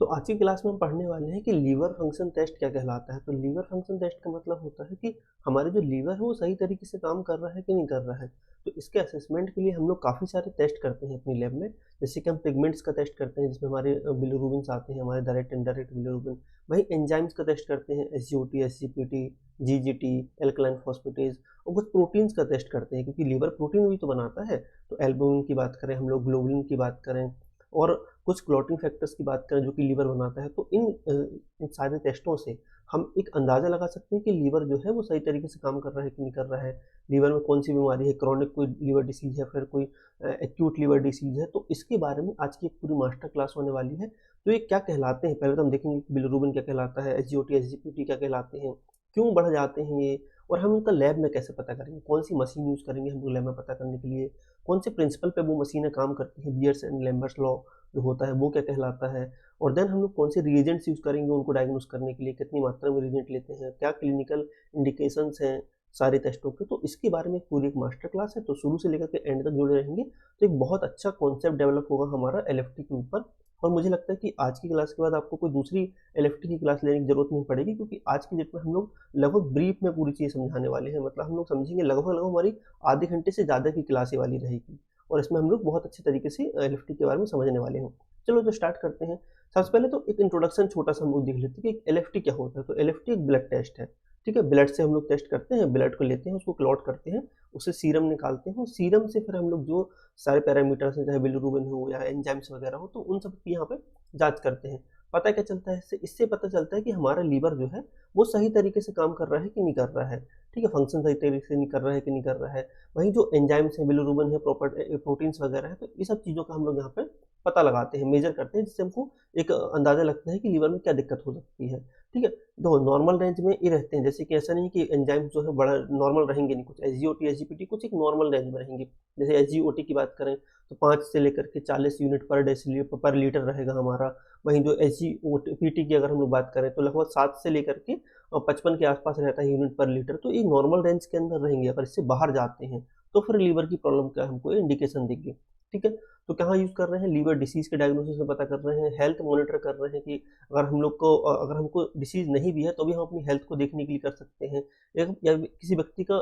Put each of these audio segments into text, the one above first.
आज की क्लास में हम पढ़ने वाले हैं कि लीवर फंक्शन टेस्ट क्या कहलाता है। तो लीवर फंक्शन टेस्ट का मतलब होता है कि हमारे जो लीवर है वो सही तरीके से काम कर रहा है कि नहीं कर रहा है। तो इसके असेसमेंट के लिए हम लोग काफ़ी सारे टेस्ट करते हैं अपनी लैब में। जैसे कि हम पिगमेंट्स का टेस्ट करते हैं जिसमें हमारे बिलिरुबिन्स आते हैं, हमारे डायरेक्ट इनडायरेक्ट बिलिरुबिन। वहीं एंजाइम्स का टेस्ट करते हैं, SGOT, SGPT, GGT, alkaline phosphatase. और कुछ प्रोटीन्स का टेस्ट करते हैं क्योंकि लीवर प्रोटीन भी तो बनाता है। तो एल्बुमिन की बात करें, हम लोग ग्लोबुलिन की बात करें और कुछ क्लॉटिंग फैक्टर्स की बात करें जो कि लीवर बनाता है। तो इन सारे टेस्टों से हम एक अंदाज़ा लगा सकते हैं कि लीवर जो है वो सही तरीके से काम कर रहा है कि नहीं कर रहा है। लीवर में कौन सी बीमारी है, क्रॉनिक कोई लीवर डिसीज़ है, फिर कोई एक्यूट लीवर डिसीज़ है। तो इसके बारे में आज की एक पूरी मास्टर क्लास होने वाली है। तो ये क्या कहलाते हैं, पहले तो हम देखेंगे कि बिलिरुबिन क्या कहलाता है, एसजीओटी, एसजीपीटी क्या कहलाते हैं, क्यों बढ़ जाते हैं ये, और हम इनका लैब में कैसे पता करेंगे, कौन सी मशीन यूज़ करेंगे हम लोग लैब में पता करने के लिए, कौन से प्रिंसिपल पे वो मशीनें काम करती हैं, बियर्स एंड लैम्बर्ट्स लॉ जो होता है वो क्या कहलाता है, और देन हम लोग कौन से रिएजेंट्स यूज़ करेंगे उनको डायग्नोस करने के लिए, कितनी मात्रा में रिएजेंट लेते हैं, क्या क्लिनिकल इंडिकेशंस हैं सारे टेस्टों के। तो इसके बारे में पूरी एक मास्टर क्लास है, तो शुरू से लेकर के एंड तक जुड़े रहेंगे तो एक बहुत अच्छा कॉन्सेप्ट डेवलप होगा हमारा एलएफटी के ऊपर। और मुझे लगता है कि आज की क्लास के बाद आपको कोई दूसरी एलएफटी की क्लास लेने की जरूरत नहीं पड़ेगी, क्योंकि आज की डेट में हम लोग लगभग ब्रीफ में पूरी चीज़ समझाने वाले हैं। मतलब हम लोग समझेंगे लगभग हमारी आधे घंटे से ज़्यादा की क्लास ये वाली रहेगी, और इसमें हम लोग बहुत अच्छे तरीके से एलएफटी के बारे में समझने वाले हैं। चलो तो स्टार्ट करते हैं। सबसे पहले तो एक इंट्रोडक्शन छोटा सा हम लोग देख लेते हैं कि एलएफटी क्या होता है। तो एलएफटी एक ब्लड टेस्ट है, ठीक है। ब्लड से हम लोग टेस्ट करते हैं, ब्लड को लेते हैं, उसको क्लॉट करते हैं, उससे सीरम निकालते हैं, और सीरम से फिर हम लोग जो सारे पैरामीटर्स हैं, चाहे बिलिरुबिन हो या एंजाइम्स वगैरह हो, तो उन सब की यहाँ पे जांच करते हैं। पता क्या चलता है इससे पता चलता है कि हमारा लीवर जो है वो सही तरीके से काम कर रहा है कि नहीं कर रहा है, ठीक है। फंक्शन सही तरीके से नहीं कर रहा है कि नहीं कर रहा है। वहीं जो एंजाइम्स हैं, बिलिरुबिन है, प्रोटीन्स वगैरह है, तो ये सब चीज़ों का हम लोग यहाँ पे पता लगाते हैं, मेजर करते हैं, जिससे हमको एक अंदाजा लगता है कि लीवर में क्या दिक्कत हो सकती है, ठीक है। तो नॉर्मल रेंज में ये रहते हैं, जैसे कि ऐसा नहीं कि एंजाइम्स जो है बड़ा नॉर्मल रहेंगे नहीं, कुछ एसजीओटी, एसजीपीटी कुछ एक नॉर्मल रेंज में रहेंगे। जैसे एसजीओटी की बात करें तो 5 से लेकर के 40 यूनिट पर लीटर रहेगा हमारा। वहीं जो एसजीओटी की अगर हम लोग बात करें तो लगभग 7 से लेकर के 55 के आसपास रहता है यूनिट पर लीटर। तो ये नॉर्मल रेंज के अंदर रहेंगे। अगर इससे बाहर जाते हैं तो फिर लीवर की प्रॉब्लम का हमको इंडिकेशन देंगे, ठीक है। तो कहाँ यूज़ कर रहे हैं, लीवर डिसीज़ के डायग्नोसिस में पता कर रहे हैं, हेल्थ मॉनिटर कर रहे हैं कि अगर हम लोग को अगर हमको डिसीज़ नहीं भी है तो भी हम अपनी हेल्थ को देखने के लिए कर सकते हैं। या किसी व्यक्ति का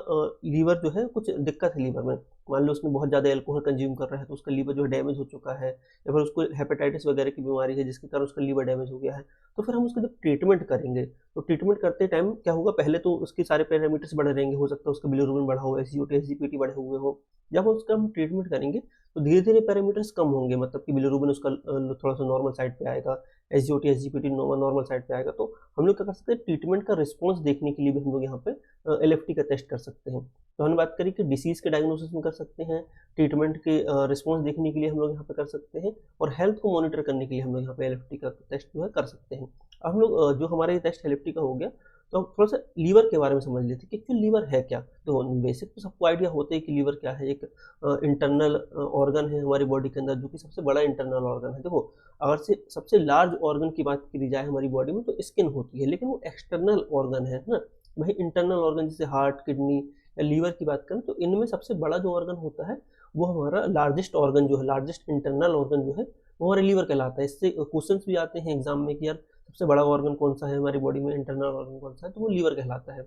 लीवर जो है कुछ दिक्कत है लीवर में, मान लो उसने बहुत ज़्यादा एल्कोहल कंज्यूम कर रहा है तो उसका लीवर जो है डैमेज हो चुका है, या फिर उसको हेपेटाइटिस वगैरह की बीमारी है जिसके कारण उसका लीवर डैमेज हो गया है। तो फिर हम उसका जब ट्रीटमेंट करेंगे तो ट्रीटमेंट करते टाइम क्या होगा, पहले तो उसके सारे पैरामीटर्स बढ़े रहेंगे, हो सकता है उसका बिलिरुबिन बढ़ा हो, एसजीओटी, एसजीपीटी बढ़े हुए हो। जब उसका हम ट्रीटमेंट करेंगे तो धीरे धीरे पैरामीटर्स कम होंगे, मतलब कि बिलिरुबिन उसका थोड़ा सा नॉर्मल साइड पे आएगा, एसजीओटी, एसजीपीटी नॉर्मल साइड पे आएगा। तो हम लोग क्या कर सकते हैं, ट्रीटमेंट का रिस्पॉन्स देखने के लिए भी हम लोग यहाँ पे एलएफटी का टेस्ट कर सकते हैं। तो हमने बात करी कि डिसीज़ के डायग्नोसिस में कर सकते हैं, ट्रीटमेंट के रिस्पॉन्स देखने के लिए हम लोग यहाँ पे कर सकते हैं, और हेल्थ को मॉनिटर करने के लिए हम लोग यहाँ पे एलएफटी का टेस्ट जो है कर सकते हैं। अब हम लोग जो हमारा ये टेस्ट एलएफटी का हो गया, तो हम थोड़ा सा लीवर के बारे में समझ लेते हैं कि एक्चुअली लीवर है क्या। तो बेसिक तो सबको आइडिया होता है कि लीवर क्या है। एक इंटरनल ऑर्गन है हमारी बॉडी के अंदर, जो कि सबसे बड़ा इंटरनल ऑर्गन है। देखो, अगर से सबसे लार्ज ऑर्गन की बात करी जाए हमारी बॉडी में तो स्किन होती है, लेकिन वो एक्सटर्नल ऑर्गन है ना। वही इंटरनल ऑर्गन जैसे हार्ट, किडनी या लीवर की बात करें तो इनमें सबसे बड़ा जो ऑर्गन होता है वो हमारा लार्जेस्ट ऑर्गन जो है, लार्जेस्ट इंटरनल ऑर्गन जो है वो हमारा लीवर कहलाता है। इससे क्वेश्चन भी आते हैं एग्जाम में कि यार सबसे बड़ा ऑर्गन कौन सा है हमारी बॉडी में, इंटरनल ऑर्गन कौन सा है, तो वो लीवर कहलाता है।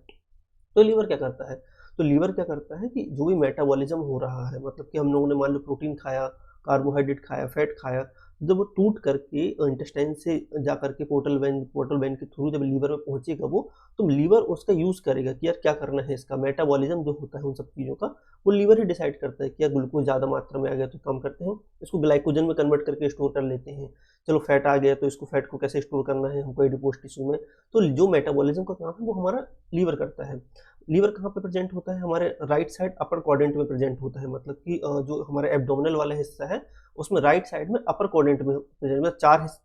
तो लीवर क्या करता है, तो लीवर क्या करता है कि जो भी मेटाबॉलिज्म हो रहा है, मतलब कि हम लोगों ने मान लो प्रोटीन खाया, कार्बोहाइड्रेट खाया, फैट खाया, जब वो टूट करके इंटेस्टाइन से जा करके पोर्टल वेन के थ्रू जब लीवर में पहुंचेगा वो, तो लीवर उसका यूज़ करेगा कि यार क्या करना है इसका। मेटाबॉलिज्म जो होता है उन सब चीज़ों का वो लीवर ही डिसाइड करता है कि यार ग्लूकोज ज़्यादा मात्रा में आ गया तो कम करते हैं, इसको ग्लाइकोजन में कन्वर्ट करके स्टोर कर लेते हैं। चलो फैट आ गया तो इसको फैट को कैसे स्टोर करना है हमको एडिपोज टिश्यू में। तो जो मेटाबॉलिज्म का काम है वो हमारा लीवर करता है। लीवर कहाँ पे प्रेजेंट होता है, हमारे राइट साइड अपर क्वाड्रेंट में प्रेजेंट होता है। मतलब कि जो हमारा एब्डोमिनल वाला हिस्सा है उसमें राइट साइड में अपर क्वाड्रेंट में प्रेजेंट, मतलब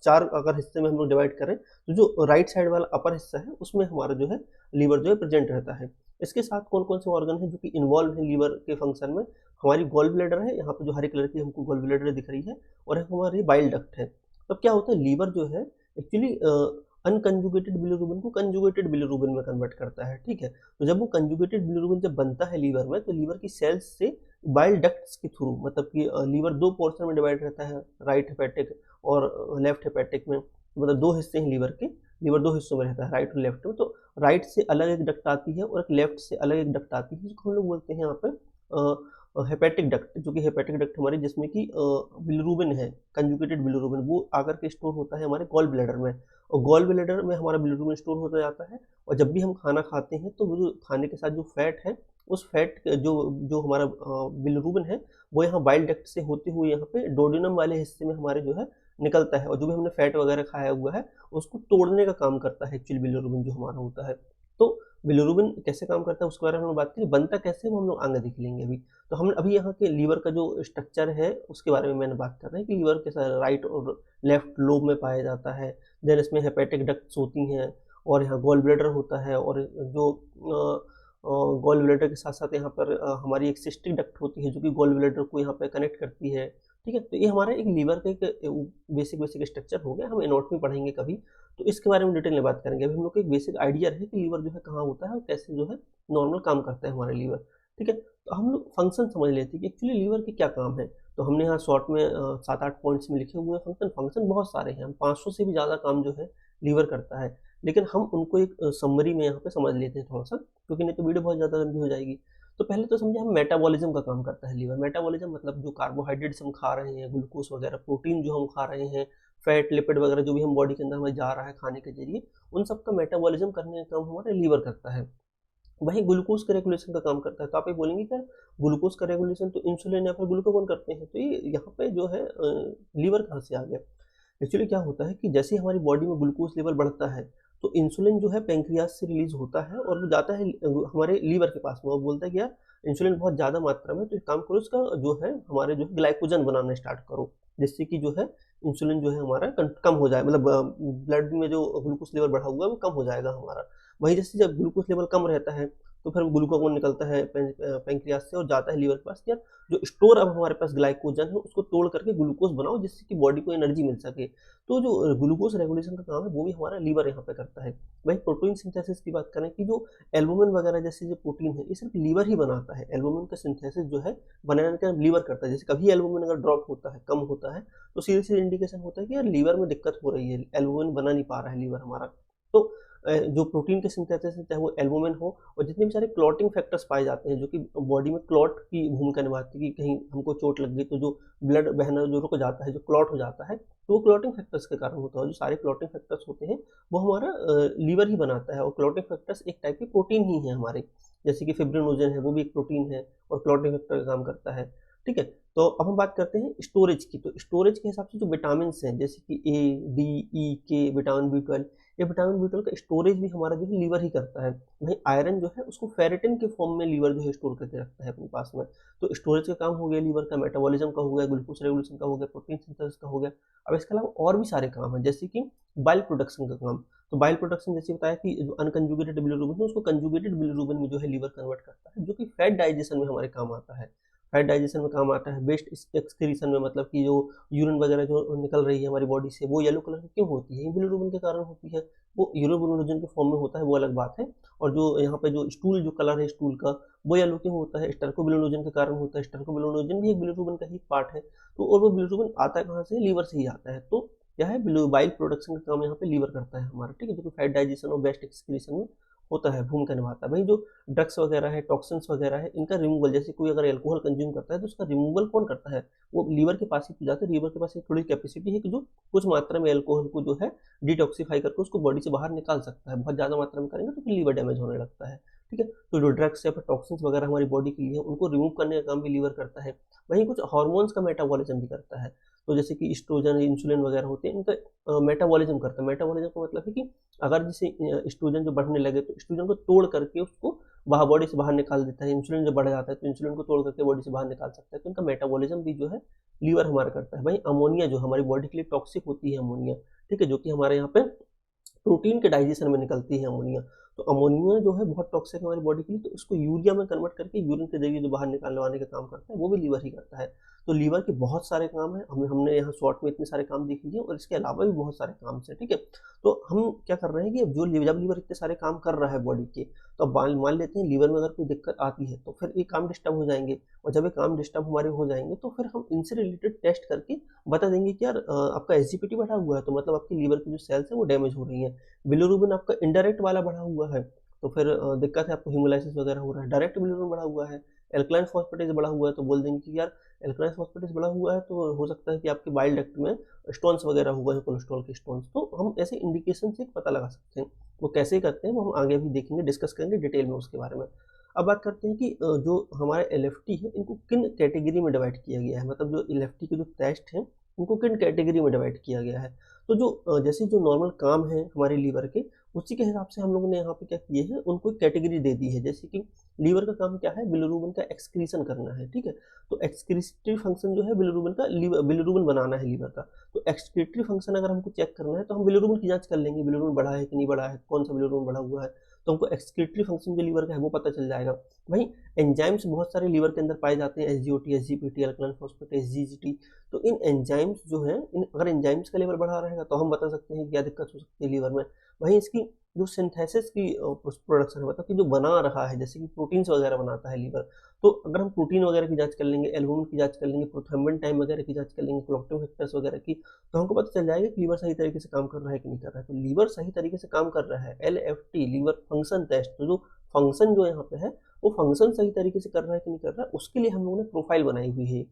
चार अगर हिस्से में हम लोग डिवाइड करें तो जो राइट साइड वाला अपर हिस्सा है उसमें हमारा जो है लीवर जो है प्रेजेंट रहता है। इसके साथ कौन कौन से ऑर्गन है जो कि इन्वॉल्व है लीवर के फंक्शन में, हमारी गॉल ब्लैडर है, यहाँ पे जो हरे कलर की हमको गॉल ब्लैडर दिख रही है, और एक हमारी बाइल डक्ट है। तब क्या होता है, लीवर जो है एक्चुअली अनकंजुगेटेड बिलिरुबिन को कंजुगेटेड बिलिरुबिन में कन्वर्ट करता है, ठीक है। तो जब वो कंजुगेटेड बिलिरुबिन जब बनता है लीवर में, तो लीवर की सेल्स से बाइल डक्ट्स के थ्रू, मतलब कि लीवर दो पोर्शन में डिवाइड रहता है, राइट हेपेटिक और लेफ्ट हेपेटिक में। मतलब दो हिस्से हैं लीवर के, लीवर दो हिस्सों में रहता है, राइट और लेफ्ट में। तो राइट से अलग एक डक्ट आती है और एक लेफ्ट से अलग एक डक्ट आती है, जिसको हम लोग बोलते हैं यहाँ पे हेपेटिक डक्ट, जो कि हेपेटिक डक्ट हमारी जिसमें कि बिलिरुबिन है, कंजुगेटेड बिलिरुबिन, वो आकर के स्टोर होता है हमारे गॉल ब्लैडर में, और गॉल ब्लैडर में हमारा बिलिरुबिन स्टोर होता जाता है। और जब भी हम खाना खाते हैं तो वो जो खाने के साथ जो फैट है, उस फैट जो जो हमारा बिलिरुबिन है, वो यहाँ बाइल डक्ट से होते हुए यहाँ पे डोडिनम वाले हिस्से में हमारे जो है निकलता है, और जो भी हमने फैट वगैरह खाया हुआ है उसको तोड़ने का काम करता है एक्चुअली बिलिरुबिन जो हमारा होता है। तो बिलिरुबिन कैसे काम करता है उसके बारे में हम बात करें, बनता कैसे वो हम लोग आगे देख लेंगे अभी। तो हम अभी यहाँ के लीवर का जो स्ट्रक्चर है उसके बारे में मैंने बात कर रहे हैं कि लीवर कैसा राइट और लेफ्ट लोब में पाया जाता है। देन इसमें हेपेटिक डक्ट्स होती हैं, और यहाँ गॉल ब्लैडर होता है, और जो गॉल ब्लैडर के साथ साथ यहाँ पर हमारी एक सिस्टिक डक्ट होती है जो कि गॉल ब्लैडर को यहाँ पे कनेक्ट करती है। ठीक है, तो ये हमारा एक लीवर का एक बेसिक स्ट्रक्चर हो गया, हम एनाटॉमी पढ़ेंगे कभी तो इसके बारे में डिटेल में बात करेंगे। अभी हम लोग को एक बेसिक आइडिया है कि लीवर जो है कहाँ होता है और कैसे जो है नॉर्मल काम करता है हमारा लीवर। ठीक है, तो हम लोग फंक्शन समझ लेते हैं कि एक्चुअली लीवर के क्या काम है। तो हमने यहाँ शॉर्ट में 7-8 पॉइंट्स में लिखे हुए हैं फंक्शन। फंक्शन बहुत सारे हैं, हम 500 से भी ज़्यादा काम जो है लीवर करता है, लेकिन हम उनको एक समरी में यहाँ पे समझ लेते हैं थोड़ा सा, क्योंकि नहीं तो वीडियो बहुत ज़्यादा लंबी हो जाएगी। तो पहले तो समझे हम मेटाबॉलिज्म का काम करता है लीवर। मेटाबॉलिज्म मतलब जो कार्बोहाइड्रेट्स हम खा रहे हैं, ग्लूकोज वगैरह, प्रोटीन जो हम खा रहे हैं, फैट लिपिड वगैरह जो भी हम बॉडी के अंदर हमें जा रहा है खाने के जरिए, उन सब का मेटाबॉलिज्म करने का काम हमारा लीवर करता है। वही ग्लूकोज का रेगुलेशन का काम करता है। तो आप ये बोलेंगे क्या ग्लूकोज का रेगुलेशन तो इंसुलिन या फिर ग्लूकागॉन करते हैं, तो ये यहाँ पे जो है लीवर कहाँ से आ गया। एक्चुअली क्या होता है कि जैसे हमारी बॉडी में ग्लूकोज लेवल बढ़ता है तो इंसुलिन जो है पेंक्रियास से रिलीज होता है और वो जाता है हमारे लीवर के पास में, और बोलता है कि यार इंसुलिन बहुत ज़्यादा मात्रा में, तो एक काम करो इसका जो है हमारे जो है ग्लाइकोजन बनाना स्टार्ट करो, जिससे कि जो है इंसुलिन जो है हमारा कम हो जाए, मतलब ब्लड में जो ग्लूकोज लेवल बढ़ा हुआ है वो कम हो जाएगा हमारा। वहीं जैसे जब ग्लूकोज लेवल कम रहता है तो फिर ग्लूकागॉन निकलता है पेंक्रियास से और जाता है लीवर के पास, यार जो स्टोर अब हमारे पास ग्लाइकोजन है उसको तोड़ करके ग्लूकोज बनाओ जिससे कि बॉडी को एनर्जी मिल सके। तो जो ग्लूकोज रेगुलेशन का काम है वो भी हमारा लीवर यहाँ पे करता है। वही प्रोटीन सिंथेसिस की बात करें कि जो एल्बुमिन वगैरह जैसे जो प्रोटीन है ये सिर्फ लीवर ही बनाता है। एल्बुमिन का सिंथेसिस जो है बनाने का लीवर करता है। जैसे कभी एल्बुमिन अगर ड्रॉप होता है, कम होता है, तो सीधे सीधे इंडिकेशन होता है कि यार लीवर में दिक्कत हो रही है, एल्बुमिन बना नहीं पा रहा है लीवर हमारा। तो जो प्रोटीन के सिंथेसिस है चाहे वो एल्बुमिन हो, और जितने भी सारे क्लॉटिंग फैक्टर्स पाए जाते हैं जो कि बॉडी में क्लॉट की भूमिका निभाते हैं कि कहीं हमको चोट लग गई तो जो ब्लड बहना जो रुक जाता है, जो क्लॉट हो जाता है, तो वो क्लॉटिंग फैक्टर्स के कारण होता है। जो सारे क्लॉटिंग फैक्टर्स होते हैं वो हमारा लीवर ही बनाता है, और क्लॉटिंग फैक्टर्स एक टाइप के प्रोटीन ही है हमारे, जैसे कि फिब्रिनोजन है वो भी एक प्रोटीन है और क्लॉटिंग फैक्टर का काम करता है। ठीक है, तो अब हम बात करते हैं स्टोरेज की। तो स्टोरेज के हिसाब से जो विटामिन हैं जैसे कि ए, डी, ई, के, विटामिन B12, ये विटामिन B12 का स्टोरेज भी हमारा जो है लीवर ही करता है। वहीं आयरन जो है उसको फेरेटिन के फॉर्म में लीवर जो है स्टोर करके रखता है अपने पास में। तो स्टोरेज का काम हो गया लीवर का, मेटाबॉलिज्म का हो गया, ग्लूकोज रेगुलेशन का हो गया, प्रोटीन सिंथेसिस का हो गया। अब इसके अलावा और भी सारे काम हैं जैसे कि बाइल प्रोडक्शन का काम। तो बाइल प्रोडक्शन जैसे बताया कि जो अनकंजुगेटेड बिलिरुबिन है उसको कंजुगेटेड बिलिरुबिन में जो है लीवर कन्वर्ट करता है, जो कि फैट डाइजेशन में हमारे काम आता है। फैट डाइजेशन में काम आता है, वेस्ट एक्सक्रीशन में, मतलब कि जो यूरिन वगैरह जो निकल रही है हमारी बॉडी से वो येलो कलर की क्यों होती है, बिलिरुबिन के कारण होती है। वो यूरोबिलिरुबिन के फॉर्म में होता है वो अलग बात है, और जो यहाँ पे जो स्टूल जो कलर है स्टूल का वो येलो क्यों होता है, स्टर्कोबिलिरुबिन के कारण होता है। स्टर्कोबिलिरुबिन भी एक बिलिरुबिन का ही पार्ट है। तो और वो बिलिरुबिन आता है कहाँ से, लीवर से ही आता है। तो क्या है, बाइल प्रोडक्शन का काम यहाँ पे लीवर करता है हमारा। ठीक है, जो कि फैट डाइजेशन और वेस्ट एक्सक्रीशन में होता है, भूमिका निभाता है। वहीं जो ड्रग्स वगैरह है, टॉक्सिन्स वगैरह है, इनका रिमूवल, जैसे कोई अगर एल्कोहल कंज्यूम करता है तो उसका रिमूवल कौन करता है, वो लीवर के पास ही जाता है। लीवर के पास एक थोड़ी कैपेसिटी है कि जो कुछ मात्रा में एल्कोहल को जो है डिटॉक्सीफाई करके उसको बॉडी से बाहर निकाल सकता है। बहुत ज़्यादा मात्रा में करेंगे तो फिर लीवर डैमेज होने लगता है। ठीक है, तो जो ड्रग्स या फिर टॉक्सिन्स वगैरह हमारी बॉडी के लिए उनको रिमूव करने का काम भी लीवर करता है। वहीं कुछ हार्मोन्स का मेटाबॉलिज्म भी करता है। तो जैसे कि एस्ट्रोजन, इंसुलिन वगैरह होते हैं, इनका मेटाबॉलिज्म करता है। मेटाबॉलिज्म का मतलब है कि अगर जैसे एस्ट्रोजन जो बढ़ने लगे तो एस्ट्रोजन को तोड़ करके उसको बाहर बॉडी से बाहर निकाल देता है। इंसुलिन जो बढ़ जाता है तो इंसुलिन को तोड़ करके बॉडी से बाहर निकाल सकता है। तो इनका मेटाबॉलिज्म भी जो है लीवर हमारा करता है। वहीं अमोनिया जो हमारी बॉडी के लिए टॉक्सिक होती है अमोनिया, ठीक है, जो कि हमारे यहाँ पे प्रोटीन के डाइजेशन में निकलती है अमोनिया। तो अमोनिया जो है बहुत टॉक्सिक है हमारी बॉडी के लिए, तो उसको यूरिया में कन्वर्ट करके यूरिन के जरिए जो बाहर निकालने वाने का काम करता है वो भी लीवर ही करता है। तो लीवर के बहुत सारे काम हैं, हमने यहाँ शॉर्ट में इतने सारे काम देख लिए और इसके अलावा भी बहुत सारे काम हैं, ठीक है। तो हम क्या कर रहे हैं कि जब लीवर इतने सारे काम कर रहा है बॉडी के, तो अब मान लेते हैं लीवर में अगर कोई दिक्कत आती है तो फिर ये काम डिस्टर्ब हो जाएंगे, और जब ये काम डिस्टर्ब हमारे हो जाएंगे तो फिर हम इनसे रिलेटेड टेस्ट करके बता देंगे कि यार आपका एसजीपीटी बढ़ा हुआ है, तो मतलब आपकी लीवर की जो सेल्स हैं वो डैमेज हो रही हैं। बिलिरुबिन आपका इनडायरेक्ट वाला बढ़ा हुआ है, तो फिर दिक्कत है, आपको हीमोलाइसिस वगैरह हो रहा है। डायरेक्ट बिलिरुबिन बढ़ा हुआ है, एल्कलाइन फॉस्फेटेज बढ़ा हुआ है, तो बोल देंगे कि यार एल्कलाइन फॉस्फेटेज बढ़ा हुआ है तो हो सकता है कि आपके बाइल डक्ट में स्टोन्स वगैरह हुआ है, कोलेस्ट्रॉल के स्टोन्स। तो हम ऐसे इंडिकेशन से पता लगा सकते हैं। वो कैसे करते हैं वो हम आगे भी देखेंगे, डिस्कस करेंगे डिटेल में उसके बारे में। अब बात करते हैं कि जो हमारे एलएफटी है इनको किन कैटेगरी में डिवाइड किया गया है, मतलब जो एलएफटी के जो टेस्ट हैं उनको किन कैटेगरी में डिवाइड किया गया है। तो जो जैसे जो नॉर्मल काम है हमारे लीवर के, उसी के हिसाब से हम लोगों ने यहाँ पे क्या किए हैं, उनको एक कैटेगरी दे दी है। जैसे कि लीवर का काम क्या है, बिलिरुबिन का एक्सक्रीशन करना है, ठीक है। तो एक्सक्रीटरी फंक्शन जो है बिलिरुबिन का, बिलिरुबिन बनाना है लीवर का। तो एक्सक्रीटरी फंक्शन अगर हमको चेक करना है तो हम बिलिरुबिन की जांच कर लेंगे, बिलिरुबिन बढ़ा है कि नहीं बढ़ा है, कौन सा बिलिरुबिन बढ़ा हुआ है, तो हमको एक्सक्रीटरी फंक्शन जो लीवर का है वो पता चल जाएगा। वहीं एंजाइम्स बहुत सारे लीवर के अंदर पाए जाते हैं, SGOT, SGPT, alkaline phosphatase, GGT. तो इन एंजाइम्स जो है, अगर एंजाइम्स का लेवल बढ़ा रहेगा तो हम बता सकते हैं क्या दिक्कत हो सकती है लीवर में। वहीं इसकी जो सिंथेसिस की प्रोडक्शन है, मतलब कि जो बना रहा है, जैसे कि प्रोटीन्स वगैरह बनाता है लीवर, तो अगर हम प्रोटीन वगैरह की जांच कर लेंगे, एल्बुमिन की जांच कर लेंगे, प्रोथ्रोम्बिन टाइम वगैरह की जांच कर लेंगे, क्लोक्टिन फैक्टर्स वगैरह की, तो हमको पता चल जाएगा कि लीवर सही तरीके से काम कर रहा है कि नहीं कर रहा है। तो लीवर सही तरीके से काम कर रहा है, एलएफटी लीवर फंक्शन टेस्ट, तो जो फंक्शन जो यहाँ पे है वो फंक्शन सही तरीके से कर रहा है कि नहीं कर रहा है, उसके लिए हम लोगों ने प्रोफाइल बनाई हुई है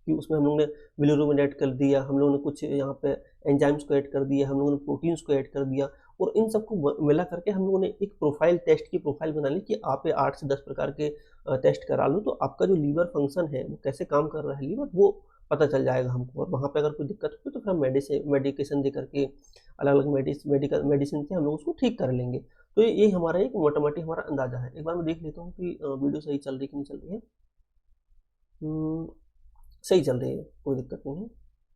कि उसमें हम लोगों ने बिलिरुबिन ऐड कर दिया, हम लोगों ने कुछ यहाँ पे एंजाइम्स को ऐड कर दिया, हम लोगों ने प्रोटीन्स को ऐड कर दिया, और इन सबको मिला करके हम लोगों ने एक प्रोफाइल, टेस्ट की प्रोफाइल बना ली कि आप ये 8 से 10 प्रकार के टेस्ट करा लो, तो आपका जो लीवर फंक्शन है वो कैसे काम कर रहा है लीवर, वो पता चल जाएगा हमको। और वहाँ पे अगर कोई दिक्कत हो तो फिर हम मेडिकेशन दे करके, अलग अलग मेडिसिन से हम लोग उसको ठीक कर लेंगे। तो ये हमारा एक मोटामोटी हमारा अंदाजा है। एक बार मैं देख लेता हूँ कि वीडियो सही चल रही कि नहीं चल रही है। सही चल रही है, कोई दिक्कत नहीं है,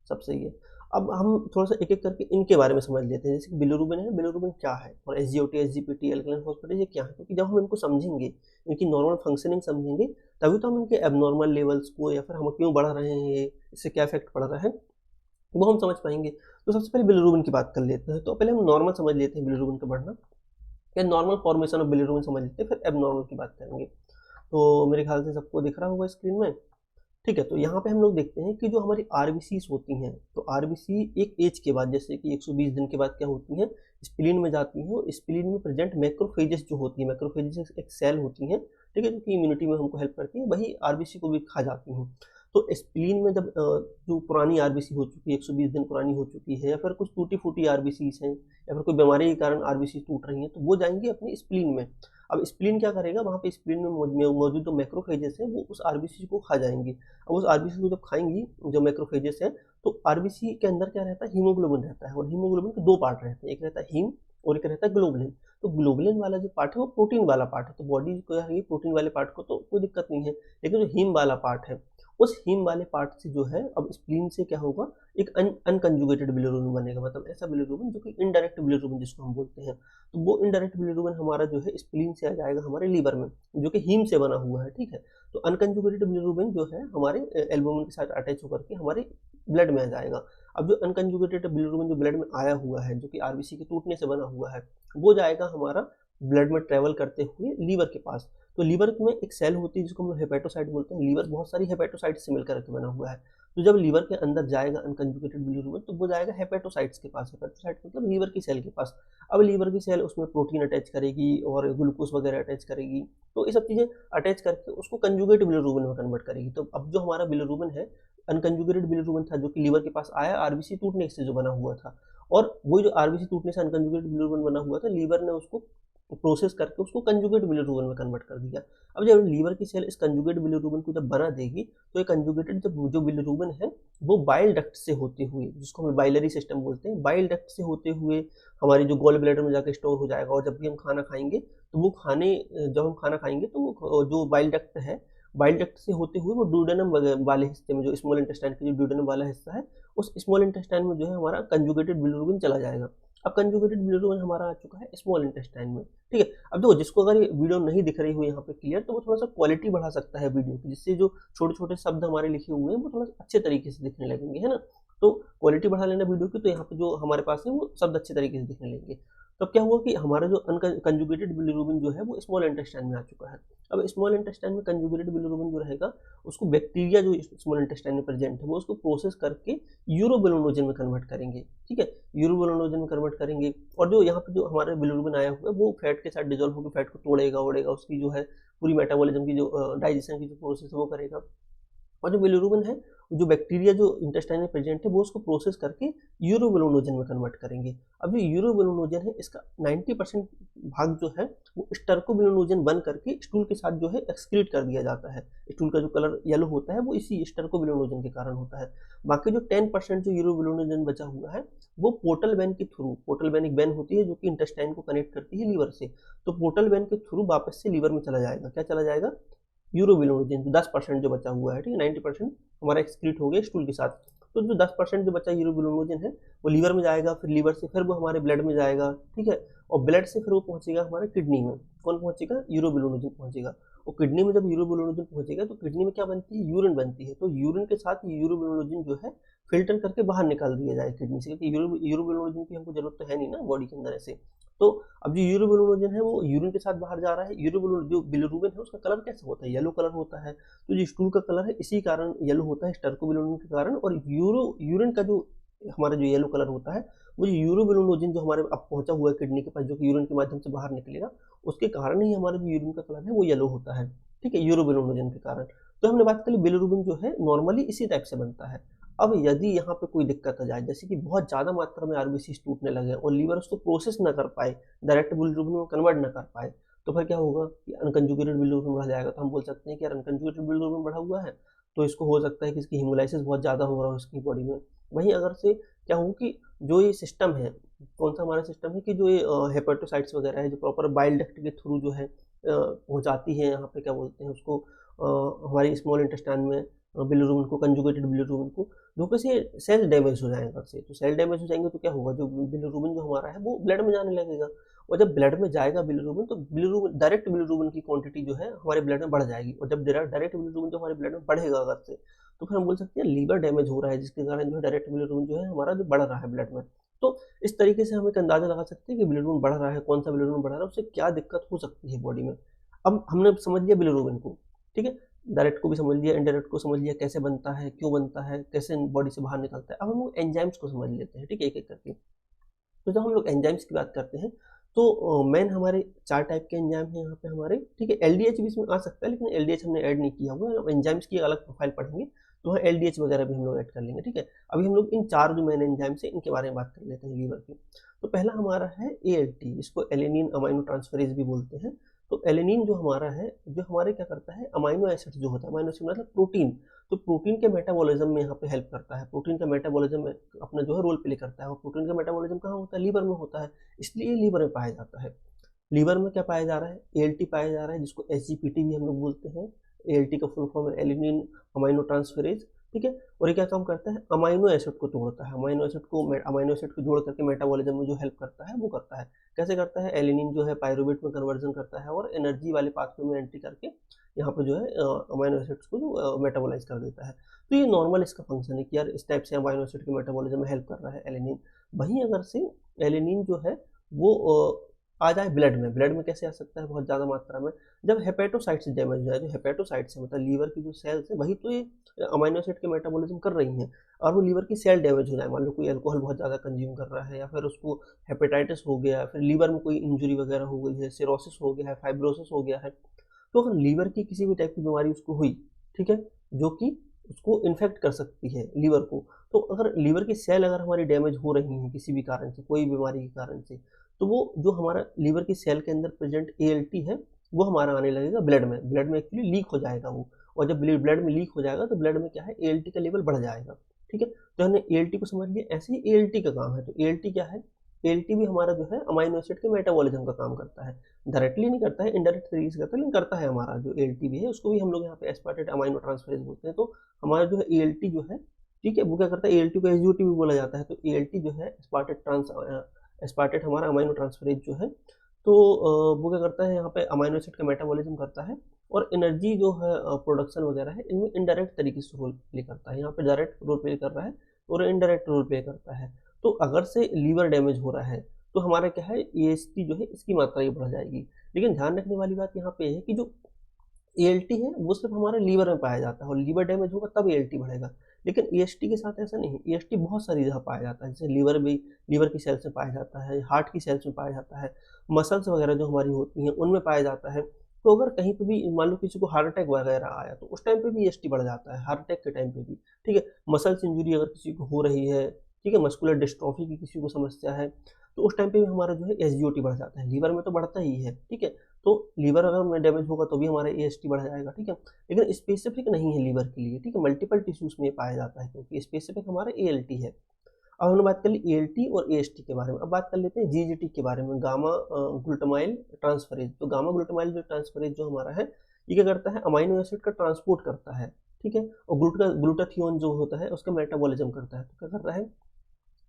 सब सही है। अब हम थोड़ा सा एक एक करके इनके बारे में समझ लेते हैं। जैसे कि बिलिरुबिन है, बिलिरुबिन क्या है, और एसजीओटी, एसजीपीटी, अल्कलाइन फॉस्फेटेज ये क्या है, क्योंकि जब हम इनको समझेंगे, इनकी नॉर्मल फंक्शनिंग समझेंगे, तभी तो हम इनके एबनॉर्मल लेवल्स को, या फिर हम क्यों बढ़ रहे हैं, ये इससे क्या इफेक्ट पड़ रहा है, वो हम समझ पाएंगे। तो सबसे पहले बिलिरुबिन की बात कर लेते हैं। तो पहले हम नॉर्मल समझ लेते हैं बिलिरुबिन का बढ़ना, या नॉर्मल फॉर्मेशन ऑफ बिलिरुबिन समझ लेते हैं, फिर एबनॉर्मल की बात करेंगे। तो मेरे ख्याल से सबको दिख रहा होगा स्क्रीन में, ठीक है। तो यहाँ पे हम लोग देखते हैं कि जो हमारी आरबीसीज होती हैं, तो आरबीसी एक एज के बाद, जैसे कि 120 दिन के बाद क्या होती हैं, स्प्लीन में जाती हैं, और स्प्लीन में प्रेजेंट मैक्रोफेजेस जो होती हैं, मैक्रोफेजेस एक सेल होती हैं, ठीक है, जो कि इम्यूनिटी में हमको हेल्प करती है, वही आरबीसी को भी खा जाती हैं। तो स्प्लीन में जब जो पुरानी आरबीसी हो चुकी है, 120 दिन पुरानी हो चुकी है, या फिर कुछ टूटी फूटी आरबीसीज हैं, या फिर कोई बीमारी के कारण आरबीसी टूट रही हैं, तो वो जाएंगे अपनी स्प्लीन में। अब स्प्लीन क्या करेगा, वहाँ पे स्प्लीन में मौजूद जो मैक्रोफेजेस हैं वो उस आरबीसी को खा जाएंगी। अब उस आरबीसी को जब खाएंगी जो मैक्रोफेजेस हैं, तो आरबीसी के अंदर क्या रहता है, हीमोग्लोबिन रहता है, और हीमोग्लोबिन के दो पार्ट रहते हैं, एक रहता है हीम और एक रहता है ग्लोबुलिन। तो ग्लोबुलिन वाला जो पार्ट है वो प्रोटीन वाला पार्ट है, तो बॉडी को है प्रोटीन वाले पार्ट को तो कोई दिक्कत नहीं है, लेकिन जो हीम वाला पार्ट है, उस हीम वाले पार्ट से जो है, अब स्प्लीन से क्या होगा, एक अनकंजुगेटेड बिलिरुबिन बनेगा, मतलब ऐसा बिलिरुबिन जो कि इनडायरेक्ट बिलिरुबिन जिसको हम बोलते हैं। तो वो इनडायरेक्ट बिलिरुबिन हमारा जो है स्प्लीन से आ जाएगा हमारे लीवर में, जो कि हीम से बना हुआ है, ठीक है। तो अनकंजुगेटेड बिलिरुबिन जो है हमारे एल्बुमिन के साथ अटैच होकर के हमारे ब्लड में आ जाएगा। अब जो अनकंजुगेटेड बिलिरुबिन जो ब्लड में आया हुआ है, जो कि आरबीसी के टूटने से बना हुआ है, वो जाएगा हमारा ब्लड में ट्रेवल करते हुए लीवर के पास। तो लीवर में एक सेल होती है जिसको हम हेपेटोसाइट बोलते हैं, लीवर बहुत सारी हेपेटोसाइट से मिलकर के बना हुआ है। तो जब लीवर के अंदर जाएगा अनकंजुगेटेड बिलिरुबिन, तो वो जाएगा हेपेटोसाइट्स के पास, हेपेटोसाइट मतलब लीवर की सेल के पास। अब लीवर की सेल उसमें प्रोटीन अटैच करेगी और ग्लूकोज वगैरह अटैच करेगी, तो ये सब चीज़ें अटैच करके उसको कंजुगेट बिलिरुबिन में कन्वर्ट करेगी। तो अब जो हमारा बिलिरुबिन है, अनकंजुगेटेड बिलिरुबिन था, जो कि लीवर के पास आया आरबीसी टूटने से जो बना हुआ था, और वही जो आरबीसी टूटने से अनकंजुगेटेड बिलिरुबिन बना हुआ था, लीवर ने उसको प्रोसेस करके उसको कंजुगेट बिलिरुबिन में कन्वर्ट कर दिया। अब जब लीवर की सेल इस कंजुगेट बिलिरुबिन को जब बना देगी, तो ये कंजुगेटेड जब जो बिलिरुबिन है वो बाइल डक्ट से होते हुए, जिसको हम बाइलरी सिस्टम बोलते हैं, बाइल डक्ट से होते हुए हमारी जो गॉल ब्लैडर में जाकर स्टोर हो जाएगा, और जब भी हम खाना खाएंगे तो वो जब हम खाना खाएंगे तो वो जो बाइल डक्ट है, बाइल डक्ट से होते हुए वो ड्यूडेनम वाले हिस्से में, जो स्मॉल इंटेस्टाइन का जो ड्यूडेनम वाला हिस्सा है, उस स्मॉल इंटेस्टाइन में जो है हमारा कंजुगेटेड बिलिरुबिन चला जाएगा। अब कंजुगेटेड बिलिरुबिन हमारा आ चुका है स्मॉल इंटेस्टाइन में, ठीक है। अब देखो जिसको अगर ये वीडियो नहीं दिख रही हो यहाँ पे क्लियर, तो वो थोड़ा सा क्वालिटी बढ़ा सकता है वीडियो की, जिससे जो छोटे छोटे शब्द हमारे लिखे हुए हैं वो थोड़ा अच्छे तरीके से दिखने लगेंगे, है ना। तो क्वालिटी बढ़ा लेना वीडियो की, तो यहाँ पे जो हमारे पास है वो शब्द अच्छे तरीके से दिखने लगेंगे। तो अब क्या हुआ कि हमारा जो अनकंजुगेटेड बिलिरुबिन जो है वो स्मॉल इंटेस्टाइन में आ चुका है। अब स्मॉल इंटेस्टाइन में कंजुगेटेड बिलिरुबिन जो रहेगा, उसको बैक्टीरिया जो स्मॉल इंटेस्टाइन में प्रेजेंट है वो उसको प्रोसेस करके यूरोबिलिनोजन में कन्वर्ट करेंगे, ठीक है। यूरोबिलिनोजन में कन्वर्ट करेंगे, और जो यहाँ पे जो हमारे बिलिरुबिन आया हुआ है वो फैट के साथ डिजोल्व होकर फैट को तोड़ेगा ओड़ेगा, उसकी जो है पूरी मेटाबॉलिज्म की जो डाइजेशन की जो प्रोसेस है वो करेगा। और जो बिलिरुबिन है, जो बैक्टीरिया जो इंटेस्टाइन में प्रेजेंट है वो उसको प्रोसेस करके यूरोबिलिनोजन में कन्वर्ट करेंगे। अब जो यूरोबिलिनोजन है इसका 90% भाग जो है वो स्टर्कोबिलिनोजन बन करके स्टूल के साथ जो है एक्सक्रीट कर दिया जाता है। स्टूल का जो कलर येलो होता है वो इसी स्टर्कोबिलिनोजन के कारण होता है। बाकी जो 10% जो यूरोबिलिनोजन बचा हुआ है वो पोर्टल वेन के थ्रू, पोर्टल वेन एक वेन होती है जो कि इंटेस्टाइन को कनेक्ट करती है लीवर से, तो पोर्टल वेन के थ्रू वापस से लीवर में चला जाएगा। क्या चला जाएगा? यूरोबिलिनोजन 10% जो बचा हुआ है, ठीक है। 90% हमारा एक्सक्रीट हो गया स्टूल के साथ, तो जो 10% जो बचा यूरोबिलिनोजन है वो लीवर में जाएगा, फिर लीवर से फिर वो हमारे ब्लड में जाएगा, ठीक है। और ब्लड से फिर वो पहुंचेगा हमारे किडनी में। कौन पहुंचेगा? यूरोबिलिनोजन पहुंचेगा। और किडनी में जब यूरोबिलिनोजन पहुंचेगा तो किडनी में क्या बनती है? यूरिन बनती है। तो यूरिन के साथ यूरोबिलिनोजन जो है फिल्टर करके बाहर निकाल दिया जाए किडनी से, क्योंकि यूरोबिलिनोजन की हमको जरूरत तो है नहीं ना बॉडी के अंदर ऐसे। तो अब जो यूरोबिलिनोजन है वो यूरिन के साथ बाहर जा रहा है। यूरोबिलिन जो बिलिरुबिन है उसका कलर कैसे होता है? येलो कलर होता है। तो जो स्टूल का कलर है इसी कारण येलो होता है, स्टर्कोबिलिन के कारण। और यूरिन का जो हमारा जो येलो कलर होता है वो जो यूरोबिलिनोजन जो हमारे अब पहुंचा हुआ है किडनी के पास, जो कि यूरिन के माध्यम से बाहर निकलेगा, उसके कारण ही हमारा जो यूरिन का कलर है वो येलो होता है, ठीक है, यूरोबिलिनोजन के कारण। तो हमने बात करी बिलिरुबिन जो है नॉर्मली इसी टाइप से बनता है। अब यदि यहाँ पे कोई दिक्कत आ जाए, जैसे कि बहुत ज़्यादा मात्रा में आरबीसी टूटने लगे और लीवर उसको प्रोसेस ना कर पाए, डायरेक्ट बिलिरुबिन में कन्वर्ट ना कर पाए, तो फिर क्या होगा कि अनकंजुगेटेड बिलिरुबिन बढ़ जाएगा। तो हम बोल सकते हैं कि यार अनकंजुगेटेड बिलिरुबिन बढ़ा हुआ है, तो इसको हो सकता है कि इसकी हीमोलाइसिस बहुत ज़्यादा हो रहा हो इसकी बॉडी में। वहीं अगर से क्या हो कि जो ये सिस्टम है, कौन सा हमारा सिस्टम है कि जो ये हेपेटोसाइट्स वगैरह है जो प्रॉपर बाइल डक्ट के थ्रू जो है पहुँचाती है यहाँ पे, क्या बोलते हैं उसको, हमारी स्मॉल इंटेस्टाइन में बिलिरुबिन को, कंजुगेटेड बिलिरुबिन को, धोखे से सेल डैमेज हो जाएगा से। तो सेल डैमेज हो जाएंगे तो क्या होगा, जो बिलिरुबिन जो हमारा है वो ब्लड में जाने लगेगा। और जब ब्लड में जाएगा बिलिरुबिन, तो बिलिरुबिन डायरेक्ट बिलिरुबिन की क्वांटिटी जो है हमारे ब्लड में बढ़ जाएगी। और जब डायरेक्ट बिलिरुबिन जो हमारे ब्लड में बढ़ेगा अगर से, तो फिर हम बोल सकते हैं लीवर डैमेज हो रहा है, जिसके कारण जो है डायरेक्ट बिलिरुबिन जो है हमारा जो बढ़ रहा है ब्लड में। तो इस तरीके से हम एक अंदाजा लगा सकते हैं कि बिलिरुबिन बढ़ रहा है, कौन सा बिलिरुबिन बढ़ रहा है, उससे क्या दिक्कत हो सकती है बॉडी में। अब हमने समझ लिया बिलिरुबिन को, ठीक है, डायरेक्ट को भी समझ लिया, इनडायरेक्ट को समझ लिया, कैसे बनता है, क्यों बनता है, कैसे बॉडी से बाहर निकलता है। अब हम लोग एंजाइम्स को समझ लेते हैं, ठीक है, एक एक करके। तो जब हम लोग एंजाइम्स की बात करते हैं, तो मेन हमारे 4 टाइप के एंजाइम हैं यहाँ पे हमारे, ठीक है। एलडीएच भी इसमें आ सकता है, लेकिन एलडीएच हमने ऐड नहीं किया हुआ है। अब एंजाइम्स की अलग प्रोफाइल पढ़ेंगे तो वहाँ एलडीएच वगैरह भी हम लोग ऐड कर लेंगे, ठीक है। अभी हम लोग इन 4 जो मेन एंजाइम्स हैं इनके बारे में बात कर लेते हैं लीवर की। तो पहला हमारा है एएलटी, जिसको एलेनिन अमाइनो ट्रांसफरेज भी बोलते हैं। तो एलेनिन जो हमारा है, जो हमारे क्या करता है, अमाइनो एसिड जो होता है, अमाइनो एसिड मतलब प्रोटीन, तो प्रोटीन के मेटाबॉलिज्म में यहाँ पे हेल्प करता है। प्रोटीन का मेटाबॉलिज्म में अपना जो है रोल प्ले करता है। और प्रोटीन का मेटाबॉलिज्म कहाँ होता है? लीवर में होता है, इसलिए लीवर में पाया जाता है। लीवर में क्या पाया जा रहा है? एएलटी पाया जा रहा है, जिसको एसजीपीटी भी हम लोग बोलते हैं। एएलटी का फुल फॉर्म है एलिनिन अमाइनो ट्रांसफरेज, ठीक है। और ये क्या काम करता है? अमाइनो एसिड को तोड़ता है, अमाइनो एसिड को जोड़ करके मेटाबॉलिज्म में जो हेल्प करता है वो करता है। कैसे करता है? एलिनिन जो है पायरुवेट में कन्वर्जन करता है और एनर्जी वाले पाथवे में एंट्री करके यहाँ पे जो है अमाइनो एसिड्स को जो मेटाबोलाइज कर देता है। तो ये नॉर्मल इसका फंक्शन है कि यार इस टाइप से अमाइनो एसिड के मेटाबॉलिज्म में हेल्प कर रहा है एलिनिन। वहीं अगर से एलिनिन जो है वो आ जाए ब्लड में, ब्लड में कैसे आ सकता है? बहुत ज़्यादा मात्रा में, जब हेपेटोसाइट्स डैमेज हो जाए। जो हेपेटोसाइट्स है मतलब लीवर की जो सेल्स है, वही तो ये अमाइनो एसिड के मेटाबॉलिज्म कर रही हैं, और वो लीवर की सेल डैमेज हो जाए। मान लो कोई अल्कोहल बहुत ज़्यादा कंज्यूम कर रहा है, या फिर उसको हेपेटाइटिस हो गया, फिर लीवर में कोई इंजुरी वगैरह हो गई है, सिरोसिस हो गया है, फाइब्रोसिस हो गया है। तो अगर लीवर की किसी भी टाइप की बीमारी उसको हुई, ठीक है, जो कि उसको इन्फेक्ट कर सकती है लीवर को, तो अगर लीवर की सेल अगर हमारी डैमेज हो रही हैं किसी भी कारण से, कोई बीमारी के कारण से, तो वो जो हमारा लीवर की सेल के अंदर प्रेजेंट एएलटी है वो हमारा आने लगेगा ब्लड में। ब्लड में एक्चुअली लीक हो जाएगा वो, और जब ब्लड में लीक हो जाएगा तो ब्लड में क्या है, एएलटी का लेवल बढ़ जाएगा, ठीक है। तो हमने एएलटी को समझ लिया। ऐसे ही एएलटी का काम है। तो एएलटी क्या है? एएलटी भी हमारा जो है अमाइनो एसिड के मेटाबॉलिज्म का काम करता है। डायरेक्टली नहीं करता है, इनडायरेक्ट तरीके से करता है, लेकिन करता है। हमारा जो एएलटी भी है उसको भी हम लोग यहाँ पे एस्पार्टेट अमाइनो ट्रांसफरेज बोलते हैं। तो हमारा जो है एएलटी जो है, ठीक है, वो क्या करता है, एएलटी को एसजीओटी भी बोला जाता है। तो एएलटी जो है एस्पार्टेट एस्पार्टेट हमारा अमाइनो ट्रांसफरेज जो है, तो वो क्या करता है, यहाँ पे अमाइनो एसिड का मेटाबॉलिज्म करता है और एनर्जी जो है प्रोडक्शन वगैरह है, इनमें इनडायरेक्ट तरीके से रोल प्ले करता है। यहाँ पे डायरेक्ट रोल प्ले कर रहा है और इनडायरेक्ट रोल प्ले करता है। तो अगर से लीवर डैमेज हो रहा है तो हमारा क्या है, एएसटी जो है इसकी मात्रा ही बढ़ जाएगी। लेकिन ध्यान रखने वाली बात यहाँ पे है कि जो एएलटी है वो सिर्फ हमारे लीवर में पाया जाता है और लीवर डैमेज होगा तब एएलटी बढ़ेगा। लेकिन ईएसटी के साथ ऐसा नहीं है। ईएसटी बहुत सारी जगह पाया जाता है, जैसे लीवर की सेल्स में पाया जाता है, हार्ट की सेल्स में पाया जाता है, मसल्स वगैरह जो हमारी होती हैं उनमें पाया जाता है। तो अगर कहीं पे भी मान लो किसी को हार्ट अटैक वगैरह आया तो उस टाइम पे भी ईएसटी बढ़ जाता है, हार्ट अटैक के टाइम पे भी। ठीक है, मसल्स इंजरी अगर किसी को हो रही है, ठीक है, मस्कुलर डिस्ट्रॉफी की किसी को समस्या है, तो उस टाइम पे भी हमारा जो है एसजीओटी बढ़ जाता है। लीवर में तो बढ़ता ही है, ठीक है, तो लीवर अगर डैमेज होगा तो भी हमारा एएसटी बढ़ जाएगा। ठीक है, लेकिन स्पेसिफिक नहीं है लीवर के लिए, ठीक है, मल्टीपल टिश्यूज में पाया जाता है क्योंकि स्पेसिफिक हमारा एएलटी है। अब हमने बात कर ली एएलटी और एएसटी के बारे में। अब बात कर लेते हैं जीजीटी के बारे में, गामा ग्लूटामाइल ट्रांसफरेज। तो गामा ग्लूटामाइल जो ट्रांसफरेज जो हमारा है, ये क्या करता है, अमाइनो एसिड का ट्रांसपोर्ट करता है। ठीक है, और ग्लूटाथियोन जो होता है उसका मेटाबॉलिज्म करता है। तो क्या कर रहा है,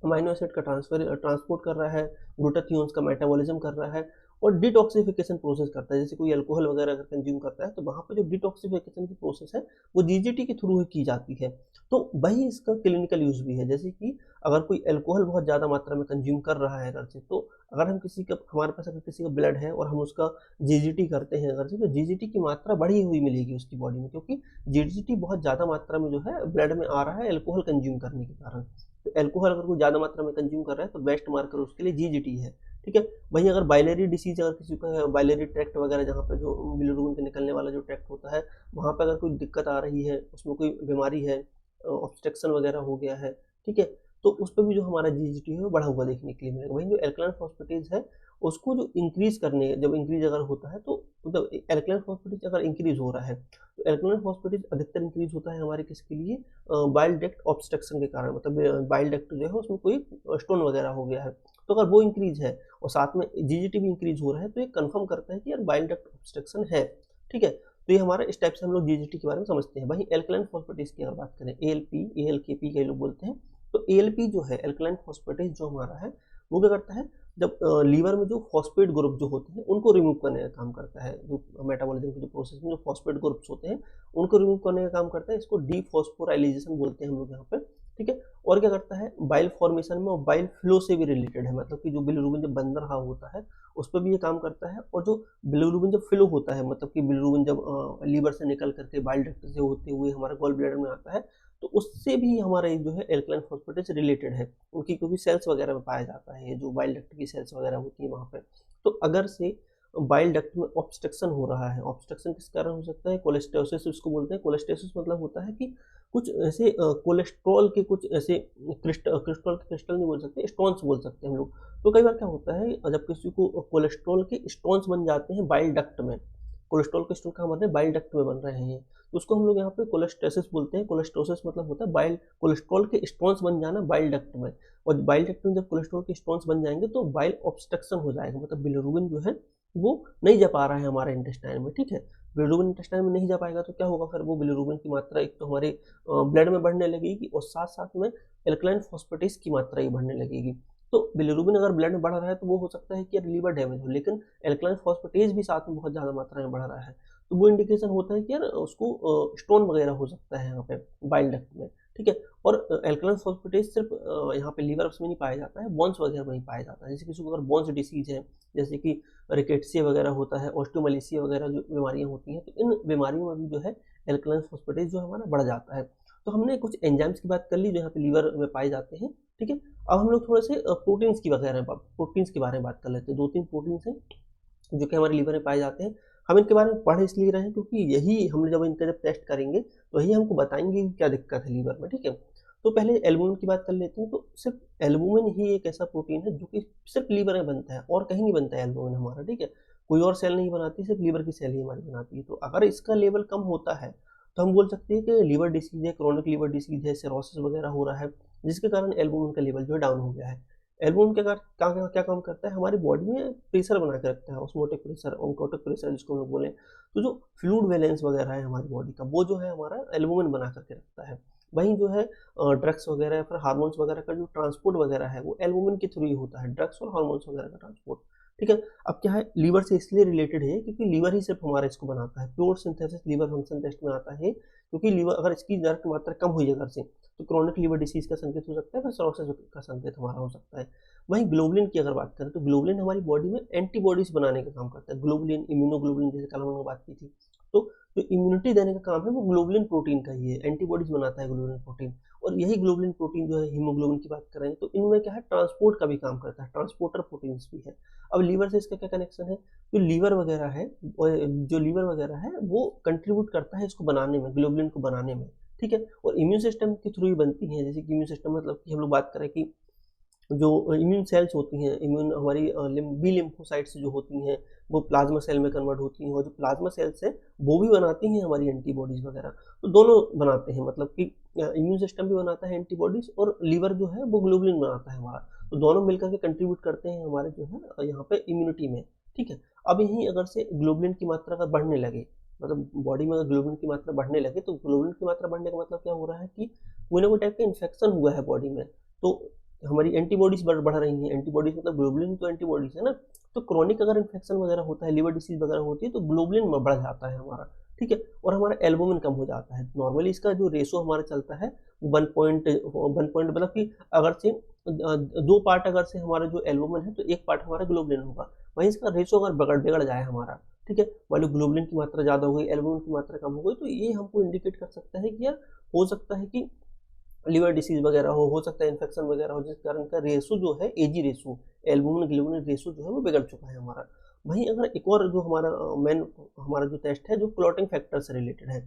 अमाइनो एसिड का ट्रांसपोर्ट कर रहा है, ग्लूटाथियोन्स का मेटाबॉलिज्म कर रहा है और डिटॉक्सिफिकेशन प्रोसेस करता है। जैसे कोई अल्कोहल वगैरह अगर कंज्यूम करता है तो वहाँ पे जो डिटॉक्सिफिकेशन की प्रोसेस है वो जीजीटी के थ्रू ही की जाती है। तो वही इसका क्लिनिकल यूज भी है। जैसे कि अगर कोई अल्कोहल बहुत ज़्यादा मात्रा में कंज्यूम कर रहा है अगर से, तो अगर हम किसी का, हमारे पास अगर किसी का ब्लड है और हम उसका जीजीटी करते हैं अगर से, तो जीजीटी की मात्रा बढ़ी हुई मिलेगी उसकी बॉडी में, क्योंकि जीजीटी बहुत ज़्यादा मात्रा में जो है ब्लड में आ रहा है अल्कोहल कंज्यूम करने के कारण। तो अल्कोहल अगर कोई ज़्यादा मात्रा में कंज्यूम कर रहा है तो बेस्ट मार्कर उसके लिए जीजीटी है। ठीक है, वहीं अगर बाइलरी डिसीज अगर किसी का है, बाइलरी ट्रैक्ट वगैरह जहाँ पे जो बिलिरुबिन के निकलने वाला जो ट्रैक्ट होता है, वहाँ पे अगर कोई दिक्कत आ रही है, उसमें कोई बीमारी है, ऑब्स्ट्रक्शन वगैरह हो गया है, ठीक है, तो उस पर भी जो हमारा जीजीटी है वो बढ़ा हुआ देखने के लिए मिलेगा। वहीं जो एल्कलाइन फॉस्फेटेज है उसको जो इंक्रीज करने, जब इंक्रीज अगर होता है तो मतलब एल्कलाइन फॉस्फेटेज अगर इंक्रीज हो रहा है तो एल्कलाइन फॉस्फेटेज अधिकतर इंक्रीज होता है हमारे किसके लिए, बाइल डक्ट ऑब्स्ट्रक्शन के कारण। मतलब बाइल डक्ट जो है उसमें कोई स्टोन वगैरह हो गया है, तो अगर वो इंक्रीज है और साथ में जीजीटी भी इंक्रीज हो रहा है तो ये कंफर्म करता है कि यार बाइल डक्ट ऑब्स्ट्रक्शन है। ठीक है, तो ये हमारा इस टाइप से हम लोग जीजीटी के बारे में समझते हैं। वहीं एल्कलाइन फॉस्फेटेज की अगर बात करें, एएलपी एएलकेपी कई लोग बोलते हैं, तो एएलपी जो है एल्कलाइन फॉस्फेटेज जो हमारा है वो क्या करता है, जब लीवर में जो फॉस्फेट ग्रुप जो होते हैं उनको रिमूव करने का काम करता है। जो मेटाबॉलिज्म के जो प्रोसेस में जो फॉस्फेट ग्रुप्स होते हैं उनको रिमूव करने का काम करता है। इसको डीफॉस्फोराइलेशन बोलते हैं हम लोग यहाँ पे। ठीक है, और क्या करता है, बाइल फॉर्मेशन में और बाइल फ्लो से भी रिलेटेड है। मतलब कि जो बिलिरुबिन जब बन रहा होता है उस पर भी ये काम करता है, और जो बिलिरुबिन जब फ्लो होता है, मतलब कि बिलिरुबिन जब लीवर से निकल करके बाइल डक्ट से होते हुए हमारे गॉल ब्लैडर में आता है, तो उससे भी हमारा जो है एल्कलाइन फॉस्फेटेज रिलेटेड है उनकी, क्योंकि सेल्स वगैरह में पाया जाता है, ये जो बाइल डक्ट की सेल्स वगैरह होती है वहाँ पे। तो अगर से बाइल डक्ट में ऑब्स्ट्रक्शन हो रहा है, ऑब्स्ट्रक्शन किस कारण हो सकता है, कोलेस्टेसिस उसको बोलते हैं। कोलेस्टेसिस मतलब होता है कि कुछ ऐसे कोलेस्ट्रॉल के कुछ ऐसे क्रिस्टल नहीं बोल सकते, स्टोन्स बोल सकते हैं हम लोग। तो कई बार क्या होता है, जब किसी को कोलेस्ट्रॉल के स्टोन्स बन जाते हैं बाइल डक्ट में, कोलेस्ट्रॉल के स्टोन कहाँ बन रहे हैं, बाइल डक्ट में बन रहे हैं, तो उसको हम लोग यहाँ पे कोलेस्टेसिस बोलते हैं। कोलेस्टोसिस मतलब होता है बाइल कोलेस्ट्रॉल के स्टोन्स बन जाना बाइल डक्ट में, और बाइल डक्ट में जब कोलेस्ट्रॉल के स्टोन्स बन जाएंगे तो बाइल ऑब्स्ट्रक्शन हो जाएगा। मतलब बिलिरुबिन जो है वो नहीं जा पा रहा है हमारे इंटेस्टाइन में। ठीक है, बिलिरुबिन इंटेस्टाइन में नहीं जा पाएगा तो क्या होगा, फिर वो बिलिरुबिन की मात्रा एक तो हमारे ब्लड में बढ़ने लगेगी और साथ साथ में एल्कलाइन फॉस्फेटेज की मात्रा ही बढ़ने लगेगी। तो बिलिरुबिन अगर ब्लड में बढ़ रहा है तो वो हो सकता है कि यार लीवर डैमेज हो, लेकिन एल्कलाइन फॉस्फेटेज भी साथ में बहुत ज़्यादा मात्रा में बढ़ रहा है तो वो इंडिकेशन होता है कि यार उसको स्टोन वगैरह हो सकता है यहाँ पे बाइल डक्ट में। ठीक है, और एल्कलाइन फॉस्फेटेज सिर्फ यहाँ पे लीवर में नहीं पाया जाता है, बोन्स वगैरह में ही पाया जाता है। जैसे किसी को अगर बोन्स डिसीज है, जैसे कि रिकेट्सिया वगैरह होता है, ऑस्टियोमलेसिया वगैरह जो बीमारियाँ होती हैं, तो इन बीमारियों में भी जो है एल्कलाइन फॉस्फेटेज जो हमारा बढ़ जाता है। तो हमने कुछ एंजाइम्स की बात कर ली जो यहाँ पे लीवर में पाए जाते हैं। ठीक है, अब हम लोग थोड़े से प्रोटीन्स की प्रोटीन्स के बारे में बात कर लेते हैं। 2-3 प्रोटीन्स हैं जो कि हमारे लीवर में पाए जाते हैं। हम इनके बारे में पढ़ इसलिए रहे हैं क्योंकि यही हम जब इनका जब टेस्ट करेंगे तो यही हमको बताएंगे कि क्या दिक्कत है लीवर में। ठीक है, तो पहले एल्बुमिन की बात कर लेते हैं। तो सिर्फ एल्बुमिन ही एक ऐसा प्रोटीन है जो कि सिर्फ लीवर में बनता है और कहीं नहीं बनता है एल्बुमिन हमारा। ठीक है, कोई और सेल नहीं बनाती, सिर्फ लीवर की सेल ही हमारी बनाती है। तो अगर इसका लेवल कम होता है तो हम बोल सकते हैं कि लीवर डिसीज है, क्रोनिक लीवर डिसीज है, सिरोसिस वगैरह हो रहा है, जिसके कारण एल्बुमिन का लेवल जो है डाउन हो गया है। एल्बुमिन क्या काम करता है, हमारी बॉडी में प्रेशर बना के रखता है, ऑस्मोटिक प्रेशर, ऑन्कोटिक प्रेशर जिसको हम लोग बोले। तो जो फ्लूइड बैलेंस वगैरह है हमारी बॉडी का, वो जो है हमारा एल्बुमिन बना करके रखता है। वहीं जो है ड्रग्स वगैरह या फिर हार्मोन्स वगैरह का जो ट्रांसपोर्ट वगैरह है वो एल्बुमिन के थ्रू ही होता है, ड्रग्स और हार्मोन्स वगैरह का ट्रांसपोर्ट। ठीक है, अब क्या है, लीवर से इसलिए रिलेटेड है क्योंकि लीवर ही सिर्फ हमारा इसको बनाता है। Pure synthesis liver function test में आता है, क्योंकि लीवर अगर इसकी डायरेक्ट मात्रा कम हुई अगर से, तो क्रोनिक लीवर डिसीज का संकेत हो सकता है, फिर सर्रोसिस का संकेत हमारा हो सकता है। वहीं ग्लोबुलिन की अगर बात करें तो ग्लोबुलिन हमारी बॉडी में एंटीबॉडीज बनाने का काम करता है। ग्लोबुलिन, इम्यूनोग्लोबुलिन, जैसे कल हमने बात की थी, तो जो इम्यूनिटी देने का काम है वो ग्लोबुलिन प्रोटीन का ही है, एंटीबॉडीज बनाता है ग्लोबुलिन प्रोटीन। और यही ग्लोबुलिन प्रोटीन जो है, हीमोग्लोबिन की बात करें तो इनमें क्या है, ट्रांसपोर्ट का भी काम करता है, ट्रांसपोर्टर प्रोटीन्स भी है। अब लीवर से इसका क्या कनेक्शन है, जो लीवर वगैरह है, जो लीवर वगैरह है वो कंट्रीब्यूट करता है इसको बनाने में, ग्लोबुलिन को बनाने में। ठीक है, और इम्यून सिस्टम के थ्रू ही बनती है। जैसे कि इम्यून सिस्टम मतलब कि हम लोग बात करें कि जो इम्यून सेल्स होती हैं, इम्यून हमारी बी लिम्फोसाइट्स जो होती हैं वो प्लाज्मा सेल में कन्वर्ट होती हैं, और जो प्लाज्मा सेल्स हैं वो भी बनाती हैं हमारी एंटीबॉडीज़ वगैरह। तो दोनों बनाते हैं, मतलब कि इम्यून सिस्टम भी बनाता है एंटीबॉडीज़, और लीवर जो है वो ग्लोबुलिन बनाता है हमारा। तो दोनों मिलकर के कंट्रीब्यूट करते हैं हमारे जो है यहाँ पे इम्यूनिटी में। ठीक है, अब यहीं अगर से ग्लोबुलिन की मात्रा अगर बढ़ने लगे, मतलब बॉडी में अगर ग्लोबुलिन की मात्रा बढ़ने लगे, तो ग्लोबुलिन की मात्रा बढ़ने का मतलब क्या हो रहा है कि कोई ना कोई टाइप का इन्फेक्शन हुआ है बॉडी में, तो हमारी एंटीबॉडीज बढ़ रही हैं। एंटीबॉडीज मतलब ग्लोबुलिन तो एंटीबॉडीज है ना, तो क्रॉनिक अगर इन्फेक्शन वगैरह होता है, लीवर डिसीज वगैरह होती है, तो ग्लोबुलिन बढ़ जाता है हमारा। ठीक है, और हमारा एल्बुमिन कम हो जाता है। नॉर्मली इसका जो रेशो हमारा चलता है 1 पॉइंट मतलब कि अगर से 2 पार्ट अगर से हमारा जो एल्बुमिन है तो 1 पार्ट हमारा ग्लोबुलिन होगा। वहीं इसका रेशो अगर बिगड़ जाए हमारा, ठीक है, मान लो ग्लोबुलिन की मात्रा ज़्यादा हो गई, एल्बुमिन की मात्रा कम हो गई, तो ये हमको इंडिकेट कर सकता है कि यार हो सकता है कि लिवर डिसीज वगैरह हो सकता है इन्फेक्शन वगैरह हो, जिस कारण का रेशो जो है, एजी रेशो, एल्बुमिन ग्लोबुलिन रेशो जो है वो बिगड़ चुका है हमारा। वहीं अगर एक और जो हमारा मेन हमारा जो टेस्ट है जो क्लॉटिंग फैक्टर से रिलेटेड है,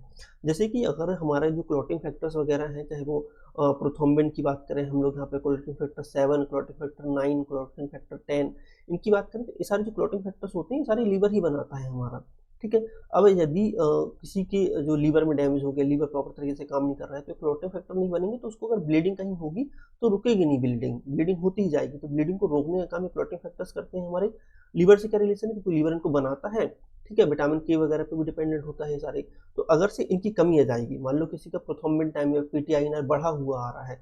जैसे कि अगर हमारे जो क्लॉटिंग फैक्टर्स वगैरह हैं, चाहे वो प्रोथ्रोम्बिन की बात करें हम लोग यहाँ पे, clotting factor 7, clotting factor 9, clotting factor 10, इनकी बात करें तो ये सारे जो क्लॉटिंग फैक्टर्स होते हैं ये सारे लीवर ही बनाता है हमारा। ठीक है, अब यदि किसी के जो लीवर में डैमेज हो गया, लीवर प्रॉपर तरीके से काम नहीं कर रहा है, तो क्लॉटिंग फैक्टर नहीं बनेंगे, तो उसको अगर ब्लीडिंग कहीं होगी तो रुकेगी नहीं, ब्लीडिंग ब्लीडिंग होती ही जाएगी। तो ब्लीडिंग को रोकने का काम क्लॉटिंग फैक्टर्स करते हैं हमारे। लीवर से क्या रिलेशन है, क्योंकि लीवर इनको बनाता है। ठीक है, विटामिन के वगैरह पे भी डिपेंडेंट होता है सारे। तो अगर से इनकी कमी आ जाएगी, मान लो किसी का प्रोथ्रोम्बिन टाइम या पीटीआईएनआर बढ़ा हुआ आ रहा है,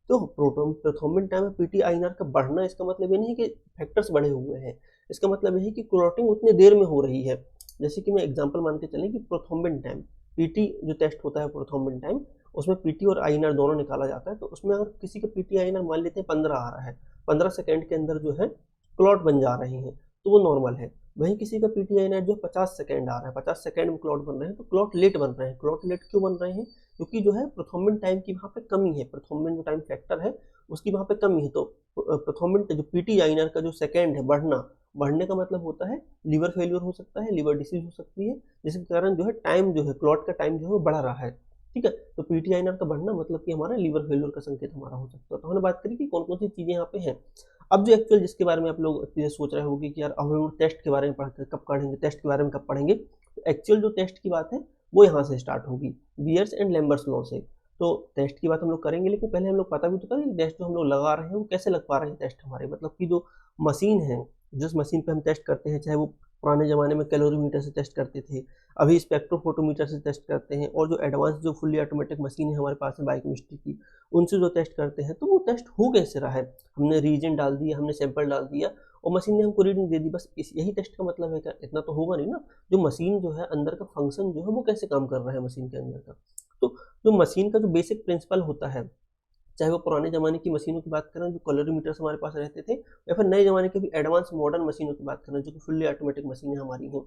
तो प्रोथ्रोम्बिन टाइम या पीटीआईएनआर का बढ़ना, इसका मतलब ये नहीं कि फैक्टर्स बढ़े हुए हैं, इसका मतलब ये है कि क्लॉटिंग उतनी देर में हो रही है। जैसे कि मैं एग्जांपल मान के चलें कि प्रोथ्रोम्बिन टाइम, पीटी जो टेस्ट होता है प्रोथ्रोम्बिन टाइम, उसमें पीटी और आईएनआर दोनों निकाला जाता है। तो उसमें अगर किसी का पीटी आईएनआर मान लेते हैं 15 आ रहा है, 15 सेकंड के अंदर जो है क्लॉट बन जा रहे हैं, तो वो नॉर्मल है। वहीं किसी का पीटी आईएनआर जो 50 सेकंड आ रहा है, 50 सेकंड में क्लॉट बन रहे हैं, तो क्लॉट लेट बन रहे हैं। क्लॉट लेट क्यों बन रहे हैं, क्योंकि जो है प्रोथ्रोम्बिन टाइम की वहाँ पे कमी है, प्रोथ्रोम्बिन जो टाइम फैक्टर है उसकी वहाँ पे कमी है। तो प्रोथ्रोम्बिन जो पीटी आईएनआर का जो सेकंड है बढ़ने का मतलब होता है लीवर फेलियर हो सकता है, लीवर डिसीज हो सकती है, जिसके कारण जो है टाइम जो है, क्लॉट का टाइम जो है वो बढ़ रहा है। ठीक है, तो पीटीआईएनआर का बढ़ना मतलब कि हमारा लीवर फेलियर का संकेत हमारा हो सकता है। तो हमने बात करी कि कौन कौन सी चीजें यहाँ पे हैं। अब जो एक्चुअल जिसके बारे में आप लोग चीजें सोच रहे होंगे कि यार अब हम टेस्ट के बारे में कब पढ़ेंगे, टेस्ट के बारे में कब पढ़ेंगे, तो एक्चुअल जो टेस्ट की बात है वो यहाँ से स्टार्ट होगी, बियर्स एंड लैम्बर्ट्स लॉ से। तो टेस्ट की बात हम लोग करेंगे, लेकिन पहले हम लोग पता भी तो करें टेस्ट जो हम लोग लगा रहे हैं वो कैसे लग पा रहे हैं टेस्ट हमारे, मतलब कि जो मशीन है, जिस मशीन पे हम टेस्ट करते हैं, चाहे वो पुराने ज़माने में कैलोरीमीटर से टेस्ट करते थे, अभी स्पेक्ट्रोफोटोमीटर से टेस्ट करते हैं, और जो एडवांस जो फुल्ली ऑटोमेटिक मशीन है हमारे पास है बायोकेमिस्ट्री की, उनसे जो टेस्ट करते हैं, तो वो टेस्ट हो कैसे रहा है। हमने रीजन डाल दिया, हमने सैंपल डाल दिया और मशीन ने हमको रीडिंग दे दी, बस यही टेस्ट का मतलब है क्या, इतना तो होगा नहीं ना। जो मशीन जो है अंदर का फंक्शन जो है वो कैसे काम कर रहा है मशीन के अंदर का, तो जो मशीन का जो बेसिक प्रिंसिपल होता है, चाहे वो पुराने ज़माने की मशीनों की बात करें जो कैलोरीमीटर्स हमारे पास रहते थे, या फिर नए ज़माने के भी एडवांस मॉडर्न मशीनों की बात करें जो कि फुल्ली ऑटोमेटिक मशीनें हमारी हैं,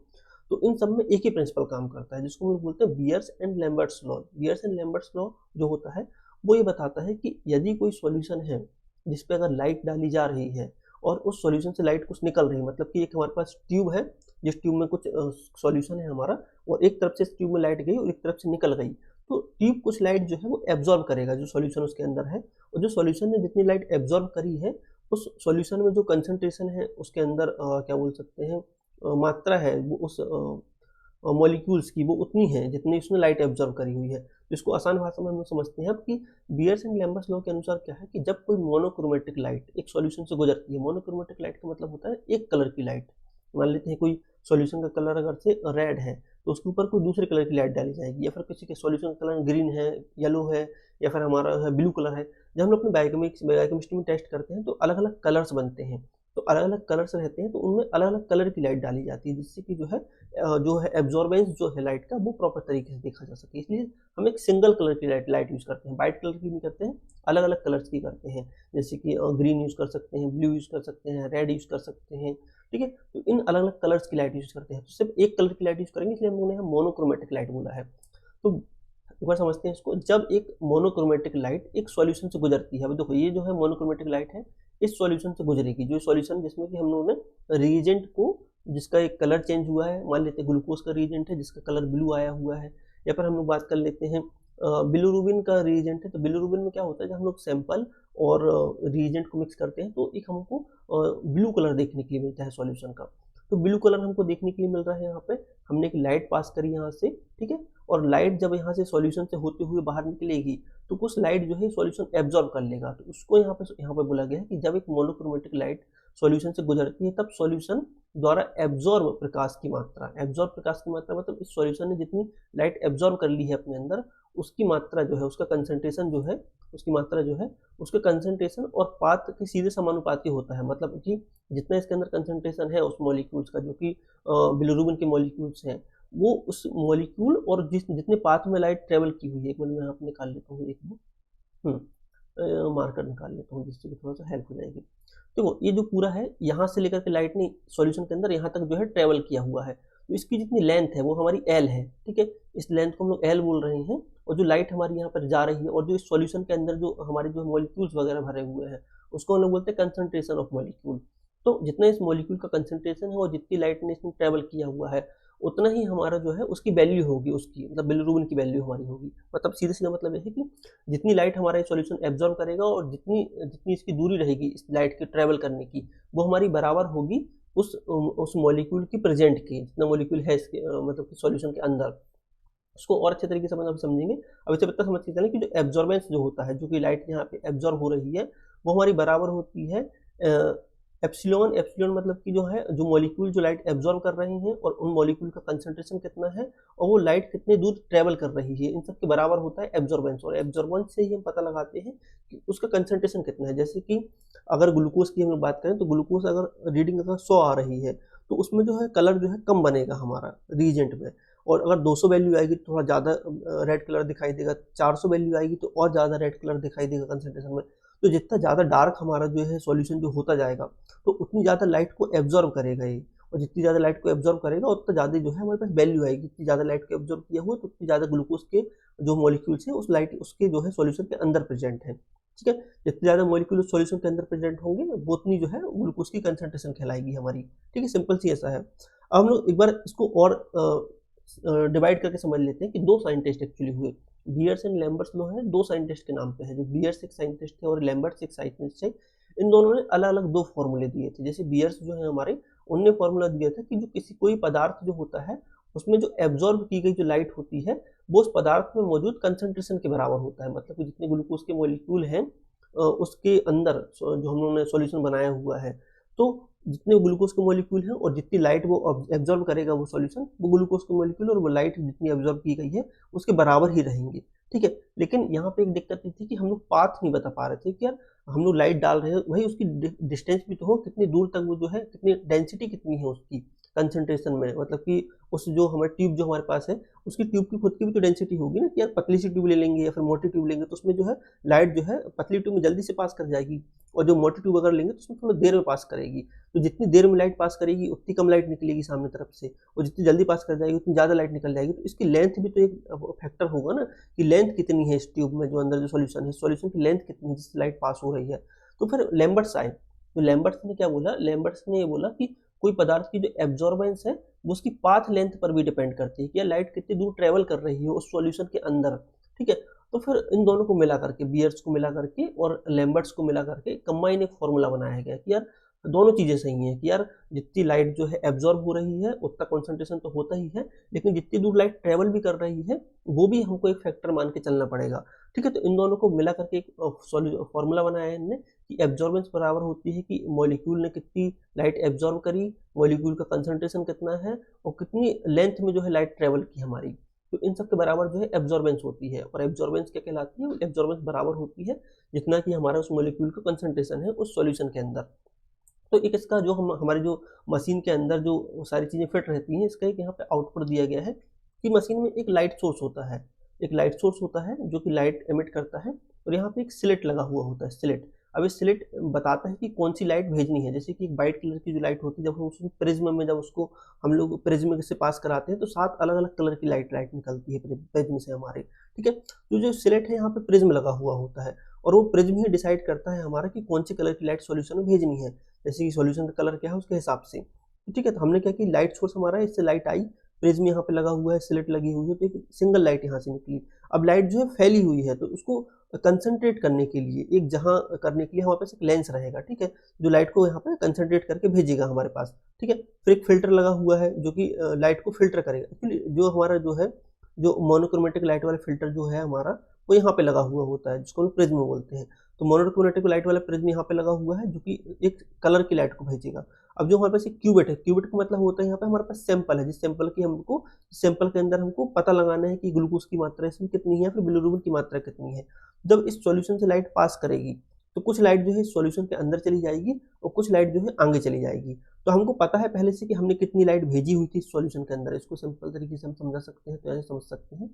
तो इन सब में एक ही प्रिंसिपल काम करता है, जिसको हम बोलते हैं Beer's and Lambert's law. Beer's and Lambert's law जो होता है वो ये बताता है कि यदि कोई सॉल्यूशन है जिस पे अगर लाइट डाली जा रही है और उस सॉल्यूशन से लाइट कुछ निकल रही है, मतलब कि एक हमारे पास ट्यूब है, जिस ट्यूब में कुछ सॉल्यूशन है हमारा, और एक तरफ से इस ट्यूब में लाइट गई और एक तरफ से निकल गई, तो ट्यूब कुछ लाइट जो है वो एब्जॉर्ब करेगा जो सॉल्यूशन उसके अंदर है, और जो सॉल्यूशन ने जितनी लाइट एब्जॉर्ब करी है उस सॉल्यूशन में जो कंसंट्रेशन है उसके अंदर क्या बोल सकते हैं मात्रा है वो उस मॉलिक्यूल्स की वो उतनी है जितनी उसने लाइट एब्जॉर्ब करी हुई है। तो इसको आसान भाषा में हम लोग समझते हैं अब कि बियर्स एंड लैम्बर्ट्स लॉ के अनुसार क्या है कि जब कोई मोनोक्रोमेटिक लाइट एक सॉल्यूशन से गुजरती है, मोनोक्रोमेटिक लाइट का मतलब होता है एक कलर की लाइट, मान लेते हैं कोई सॉल्यूशन का कलर अगर से रेड है तो उसके ऊपर कोई दूसरे कलर की लाइट डाली जाएगी, या फिर किसी के सॉल्यूशन का कलर ग्रीन है, येलो है, या फिर हमारा है ब्लू कलर है। जब हम लोग अपने बायोकेमिस्ट्री में टेस्ट करते हैं तो अलग अलग कलर्स बनते हैं, तो अलग अलग कलर्स रहते हैं, तो उनमें अलग अलग कलर की लाइट डाली जाती है, जिससे कि जो है एब्जॉर्बेंस जो है लाइट का वो प्रॉपर तरीके से देखा जा सके। इसलिए हम एक सिंगल कलर की लाइट यूज़ करते हैं, वाइट कलर की नहीं करते हैं, अलग अलग कलर्स की करते हैं। जैसे कि ग्रीन यूज़ कर सकते हैं, ब्लू यूज़ कर सकते हैं, रेड यूज़ कर सकते हैं, ठीक है। तो इन अलग अलग कलर्स की लाइट यूज़ करते हैं, तो सिर्फ एक कलर की लाइट यूज़ करेंगे, इसलिए हम लोगों ने मोनोक्रोमेटिक लाइट बोला है। तो एक बार समझते हैं इसको। जब एक मोनोक्रोमेटिक लाइट एक सॉल्यूशन से गुजरती है, अब देखो ये जो है मोनोक्रोमेटिक लाइट है, इस सॉल्यूशन से गुजरेगी, जो सॉल्यूशन जिसमें कि हम लोगों ने रिएजेंट को, जिसका एक कलर चेंज हुआ है, मान लेते हैं ग्लूकोज का रिएजेंट है जिसका कलर ब्लू आया हुआ है, या फिर हम लोग बात कर लेते हैं बिलिरुबिन का रिएजेंट है। तो बिलिरुबिन में क्या होता है, जब हम लोग सैंपल और रिएजेंट को मिक्स करते हैं तो एक हमको ब्लू कलर देखने के लिए मिलता है सॉल्यूशन का। तो ब्लू कलर हमको देखने के लिए मिल रहा है, यहाँ पे हमने एक लाइट पास करी यहाँ से, ठीक है, और लाइट जब यहाँ से सॉल्यूशन से होते हुए बाहर निकलेगी तो कुछ लाइट जो है सॉल्यूशन एब्जॉर्ब कर लेगा। तो उसको यहाँ पे बोला गया है कि जब एक मोनोक्रोमेटिक लाइट सॉल्यूशन से गुजरती है तब सॉल्यूशन द्वारा एब्जॉर्ब प्रकाश की मात्रा मतलब इस सॉल्यूशन ने जितनी लाइट एब्जॉर्ब कर ली है अपने अंदर, उसकी मात्रा जो है, उसका कंसंट्रेशन जो है, उसकी मात्रा जो है, उसके कंसंट्रेशन और पाथ के सीधे समानुपाती होता है। मतलब कि जितना इसके अंदर कंसंट्रेशन है उस मॉलिक्यूल्स का, जो कि बिलिरुबिन के मॉलिक्यूल्स हैं, वो उस मॉलिक्यूल और जितने पाथ में लाइट ट्रेवल की हुई है, एक मिनट में यहाँ पे निकाल लेता हूँ, एक मार्कर निकाल लेता हूँ जिससे कि थोड़ा सा हेल्प हो जाएगी। देखो ये जो पूरा है, यहाँ से लेकर के लाइट ने सॉल्यूशन के अंदर यहाँ तक जो है ट्रेवल किया हुआ है, तो इसकी जितनी लेंथ है वो हमारी एल है, ठीक है। इस लेंथ को हम लोग एल बोल रहे हैं, और जो लाइट हमारी यहाँ पर जा रही है और जो इस सॉल्यूशन के अंदर जो हमारे जो मॉलिक्यूल्स वगैरह भरे हुए हैं, उसको हम लोग बोलते हैं कंसंट्रेशन ऑफ मॉलिक्यूल। तो जितना इस मॉलिक्यूल का कंसंट्रेशन है और जितनी लाइट ने इसमें ट्रेवल किया हुआ है, उतना ही हमारा जो है उसकी वैल्यू होगी, उसकी मतलब बिलिरुबिन की वैल्यू हमारी होगी। मतलब सीधे सीधा मतलब ये है कि जितनी लाइट हमारा ये सॉल्यूशन एब्जॉर्ब करेगा और जितनी जितनी इसकी दूरी रहेगी इस लाइट के ट्रेवल करने की, वो हमारी बराबर होगी उस मॉलिक्यूल की प्रेजेंट की, जितना मॉलिक्यूल है इसके मतलब कि सॉल्यूशन के अंदर। उसको और अच्छे तरीके से हम समझेंगे। अब इससे पता समझ के चलें कि जो एब्जॉर्बेंस जो होता है, जो कि लाइट यहाँ पे एब्जॉर्ब हो रही है, वो हमारी बराबर होती है एप्सिलॉन। एप्सिलॉन मतलब कि जो है, जो मॉलिक्यूल जो लाइट एब्जॉर्ब कर रहे हैं और उन मॉलिक्यूल का कंसंट्रेशन कितना है और वो लाइट कितने दूर ट्रेवल कर रही है, इन सब के बराबर होता है एब्जॉर्बेंस। और एब्जॉर्बेंस से ही हम पता लगाते हैं कि उसका कंसंट्रेशन कितना है। जैसे कि अगर ग्लूकोज की हम लोग बात करें तो ग्लूकोज अगर रीडिंग अगर 100 आ रही है तो उसमें जो है कलर जो है कम बनेगा हमारा रीजेंट में, और अगर 200 वैल्यू आएगी तो थोड़ा ज़्यादा रेड कलर दिखाई देगा, 400 वैल्यू आएगी तो और ज़्यादा रेड कलर दिखाई देगा कंसंट्रेशन में। तो जितना ज़्यादा डार्क हमारा जो है सॉल्यूशन जो होता जाएगा, तो उतनी ज़्यादा लाइट को एब्जॉर्ब करेगा ये, और जितनी ज़्यादा लाइट को एब्जॉर्ब करेगा उतना ज़्यादा जो है हमारे पास वैल्यू आएगी। जितनी ज़्यादा लाइट को एब्जॉर्ब किया हुआ तो उतनी ज़्यादा ग्लूकोज के जो मॉलिक्यूल्स हैं उस लाइट उसके जो है सॉल्यूशन के अंदर प्रेजेंट है, ठीक है। जितने ज़्यादा मॉलिक्यूल सॉल्यूशन के अंदर प्रेजेंट होंगे वो उतनी जो है ग्लूकोज की कंसंट्रेशन कहलाएगी हमारी, ठीक है। सिंपल सी ऐसा है। अब हम लोग एक बार इसको और डिवाइड करके समझ लेते हैं कि दो साइंटिस्ट एक्चुअली हुए, बियर्स एंड लैम्बर्ट्स लो है, दो साइंटिस्ट के नाम पे है। जो बियर्स एक साइंटिस्ट थे और लैम्बर्ट्स एक साइंटिस्ट थे, इन दोनों ने अलग अलग दो फॉर्मूले दिए थे। जैसे बियर्स जो है हमारे, उनने फॉर्मूला दिया था कि जो कोई पदार्थ जो होता है उसमें जो एब्जॉर्ब की गई जो लाइट होती है वो उस पदार्थ में मौजूद कंसंट्रेशन के बराबर होता है। मतलब कि जितने ग्लूकोज के मॉलिक्यूल हैं उसके अंदर जो हम लोगों ने सॉल्यूशन बनाया हुआ है, तो जितने ग्लूकोज के मॉलिक्यूल हैं और जितनी लाइट वो एब्जॉर्ब करेगा वो सॉल्यूशन, वो ग्लूकोज के मॉलिक्यूल और वो लाइट जितनी एब्जॉर्ब की गई है उसके बराबर ही रहेंगे, ठीक है। लेकिन यहाँ पे एक दिक्कत ये थी कि हम लोग पाथ नहीं बता पा रहे थे कि यार हम लोग लाइट डाल रहे हैं, वही उसकी डिस्टेंस भी तो हो, कितनी दूर तक वो जो है, कितनी डेंसिटी कितनी है उसकी कंसंट्रेशन में। मतलब कि उस जो हमारे ट्यूब जो हमारे पास है, उसकी ट्यूब की खुद की भी तो डेंसिटी होगी ना, कि यार पतली सी ट्यूब ले लेंगे या फिर मोटी ट्यूब लेंगे तो उसमें जो है लाइट जो है पतली ट्यूब में जल्दी से पास कर जाएगी, और जो मोटी ट्यूब अगर लेंगे तो उसमें थोड़ा देर में पास करेगी। तो जितनी देर में लाइट पास करेगी उतनी कम लाइट निकलेगी सामने तरफ से, और जितनी जल्दी पास कर जाएगी उतनी ज़्यादा लाइट निकल जाएगी। तो इसकी लेंथ भी तो एक फैक्टर होगा ना, कि लेंथ कितनी है इस ट्यूब में, जो अंदर जो सॉल्यूशन है, सॉल्यूशन की लेंथ कितनी है जिससे लाइट पास हो रही है। तो फिर लैम्बर्ट्स आए, तो लैम्बर्ट्स ने क्या बोला, लैम्बर्ट्स ने ये बोला कि कोई पदार्थ की जो एब्जॉर्बेंस है वो उसकी पाथ लेंथ पर भी डिपेंड करती है, कि लाइट कितनी दूर ट्रेवल कर रही है उस सॉल्यूशन के अंदर, ठीक है। तो फिर इन दोनों को मिला करके, बियर्स को मिला करके और लैम्बर्ट्स को मिला करके कंबाइन एक फॉर्मूला बनाया गया कि यार दोनों चीज़ें सही हैं, कि यार जितनी लाइट जो है एब्जॉर्ब हो रही है उतना कॉन्सेंट्रेशन तो होता ही है, लेकिन जितनी दूर लाइट ट्रेवल भी कर रही है वो भी हमको एक फैक्टर मान के चलना पड़ेगा, ठीक है। तो इन दोनों को मिला करके एक फॉर्मूला बनाया है इनने कि एब्जॉर्बेंस बराबर होती है कि मॉलिक्यूल ने कितनी लाइट एब्जॉर्ब करी, मॉलिक्यूल का कंसंट्रेशन कितना है और कितनी लेंथ में जो है लाइट ट्रेवल की हमारी। तो इन सब के बराबर जो है एब्जॉर्बेंस होती है, और एब्जॉर्बेंस क्या कहलाती है, एब्जॉर्बेंस बराबर होती है जितना कि हमारा उस मॉलिक्यूल का कंसंट्रेशन है उस सॉल्यूशन के अंदर। तो एक इसका जो हमारे जो मशीन के अंदर जो सारी चीज़ें फिट रहती हैं, इसका एक यहाँ पे आउटपुट दिया गया है कि मशीन में एक लाइट सोर्स होता है, एक लाइट सोर्स होता है जो कि लाइट एमिट करता है, और यहाँ पे एक स्लिट लगा हुआ होता है, स्लिट। अब ये स्लिट बताता है कि कौन सी लाइट भेजनी है। जैसे कि एक वाइट कलर की जो लाइट होती है, जब हम उसको प्रिज्म में, जब उसको हम लोग प्रिज्म से पास कराते हैं तो 7 अलग अलग कलर की लाइट निकलती है प्रिज्म से हमारे, ठीक है। तो जो स्लिट है यहाँ पे प्रिज्म लगा हुआ होता है, और वो प्रिज्म ही डिसाइड करता है हमारा कि कौन सी कलर की लाइट सॉल्यूशन में भेजनी है, जैसे कि सॉल्यूशन का कलर क्या है उसके हिसाब से। तो ठीक है, तो हमने क्या कि लाइट सोर्स हमारा है, इससे लाइट आई, प्रिज्म यहाँ पे लगा हुआ है, स्लिट लगी हुई है, तो एक सिंगल लाइट यहाँ से निकली। अब लाइट जो है फैली हुई है, तो उसको कंसंट्रेट करने के लिए, एक जहाँ करने के लिए हमारे पास एक लेंस रहेगा, ठीक है, जो लाइट को यहाँ पे कंसंट्रेट करके भेजेगा हमारे पास, ठीक है। फिर एक फिल्टर लगा हुआ है जो कि लाइट को फिल्टर करेगा। एक्चुअली जो हमारा जो है, जो मोनोक्रोमेटिक लाइट वाला फिल्टर जो है हमारा, वो यहाँ पे लगा हुआ होता है, जिसको हम प्रिज्म बोलते हैं। तो मोनोक्रोमेटिक लाइट वाला प्रिज्म यहाँ पे लगा हुआ है जो कि एक कलर की लाइट को भेजेगा। अब जो हमारे पास एक क्यूबिट है, क्यूबिट का मतलब होता है यहाँ पे हमारे पास सैंपल है, जिस सैंपल की हमको, सैंपल के अंदर हमको पता लगाना है कि ग्लूकोज की मात्रा इसमें कितनी है, फिर बिलिरुबिन की मात्रा कितनी है। जब इस सॉल्यूशन से लाइट पास करेगी तो कुछ लाइट जो है सॉल्यूशन के अंदर चली जाएगी और कुछ लाइट जो है आगे चली जाएगी। तो हमको पता है पहले से कि हमने कितनी लाइट भेजी हुई थी सॉल्यूशन के अंदर। इसको सिंपल तरीके से हम समझा सकते हैं, तो ऐसे समझ सकते हैं,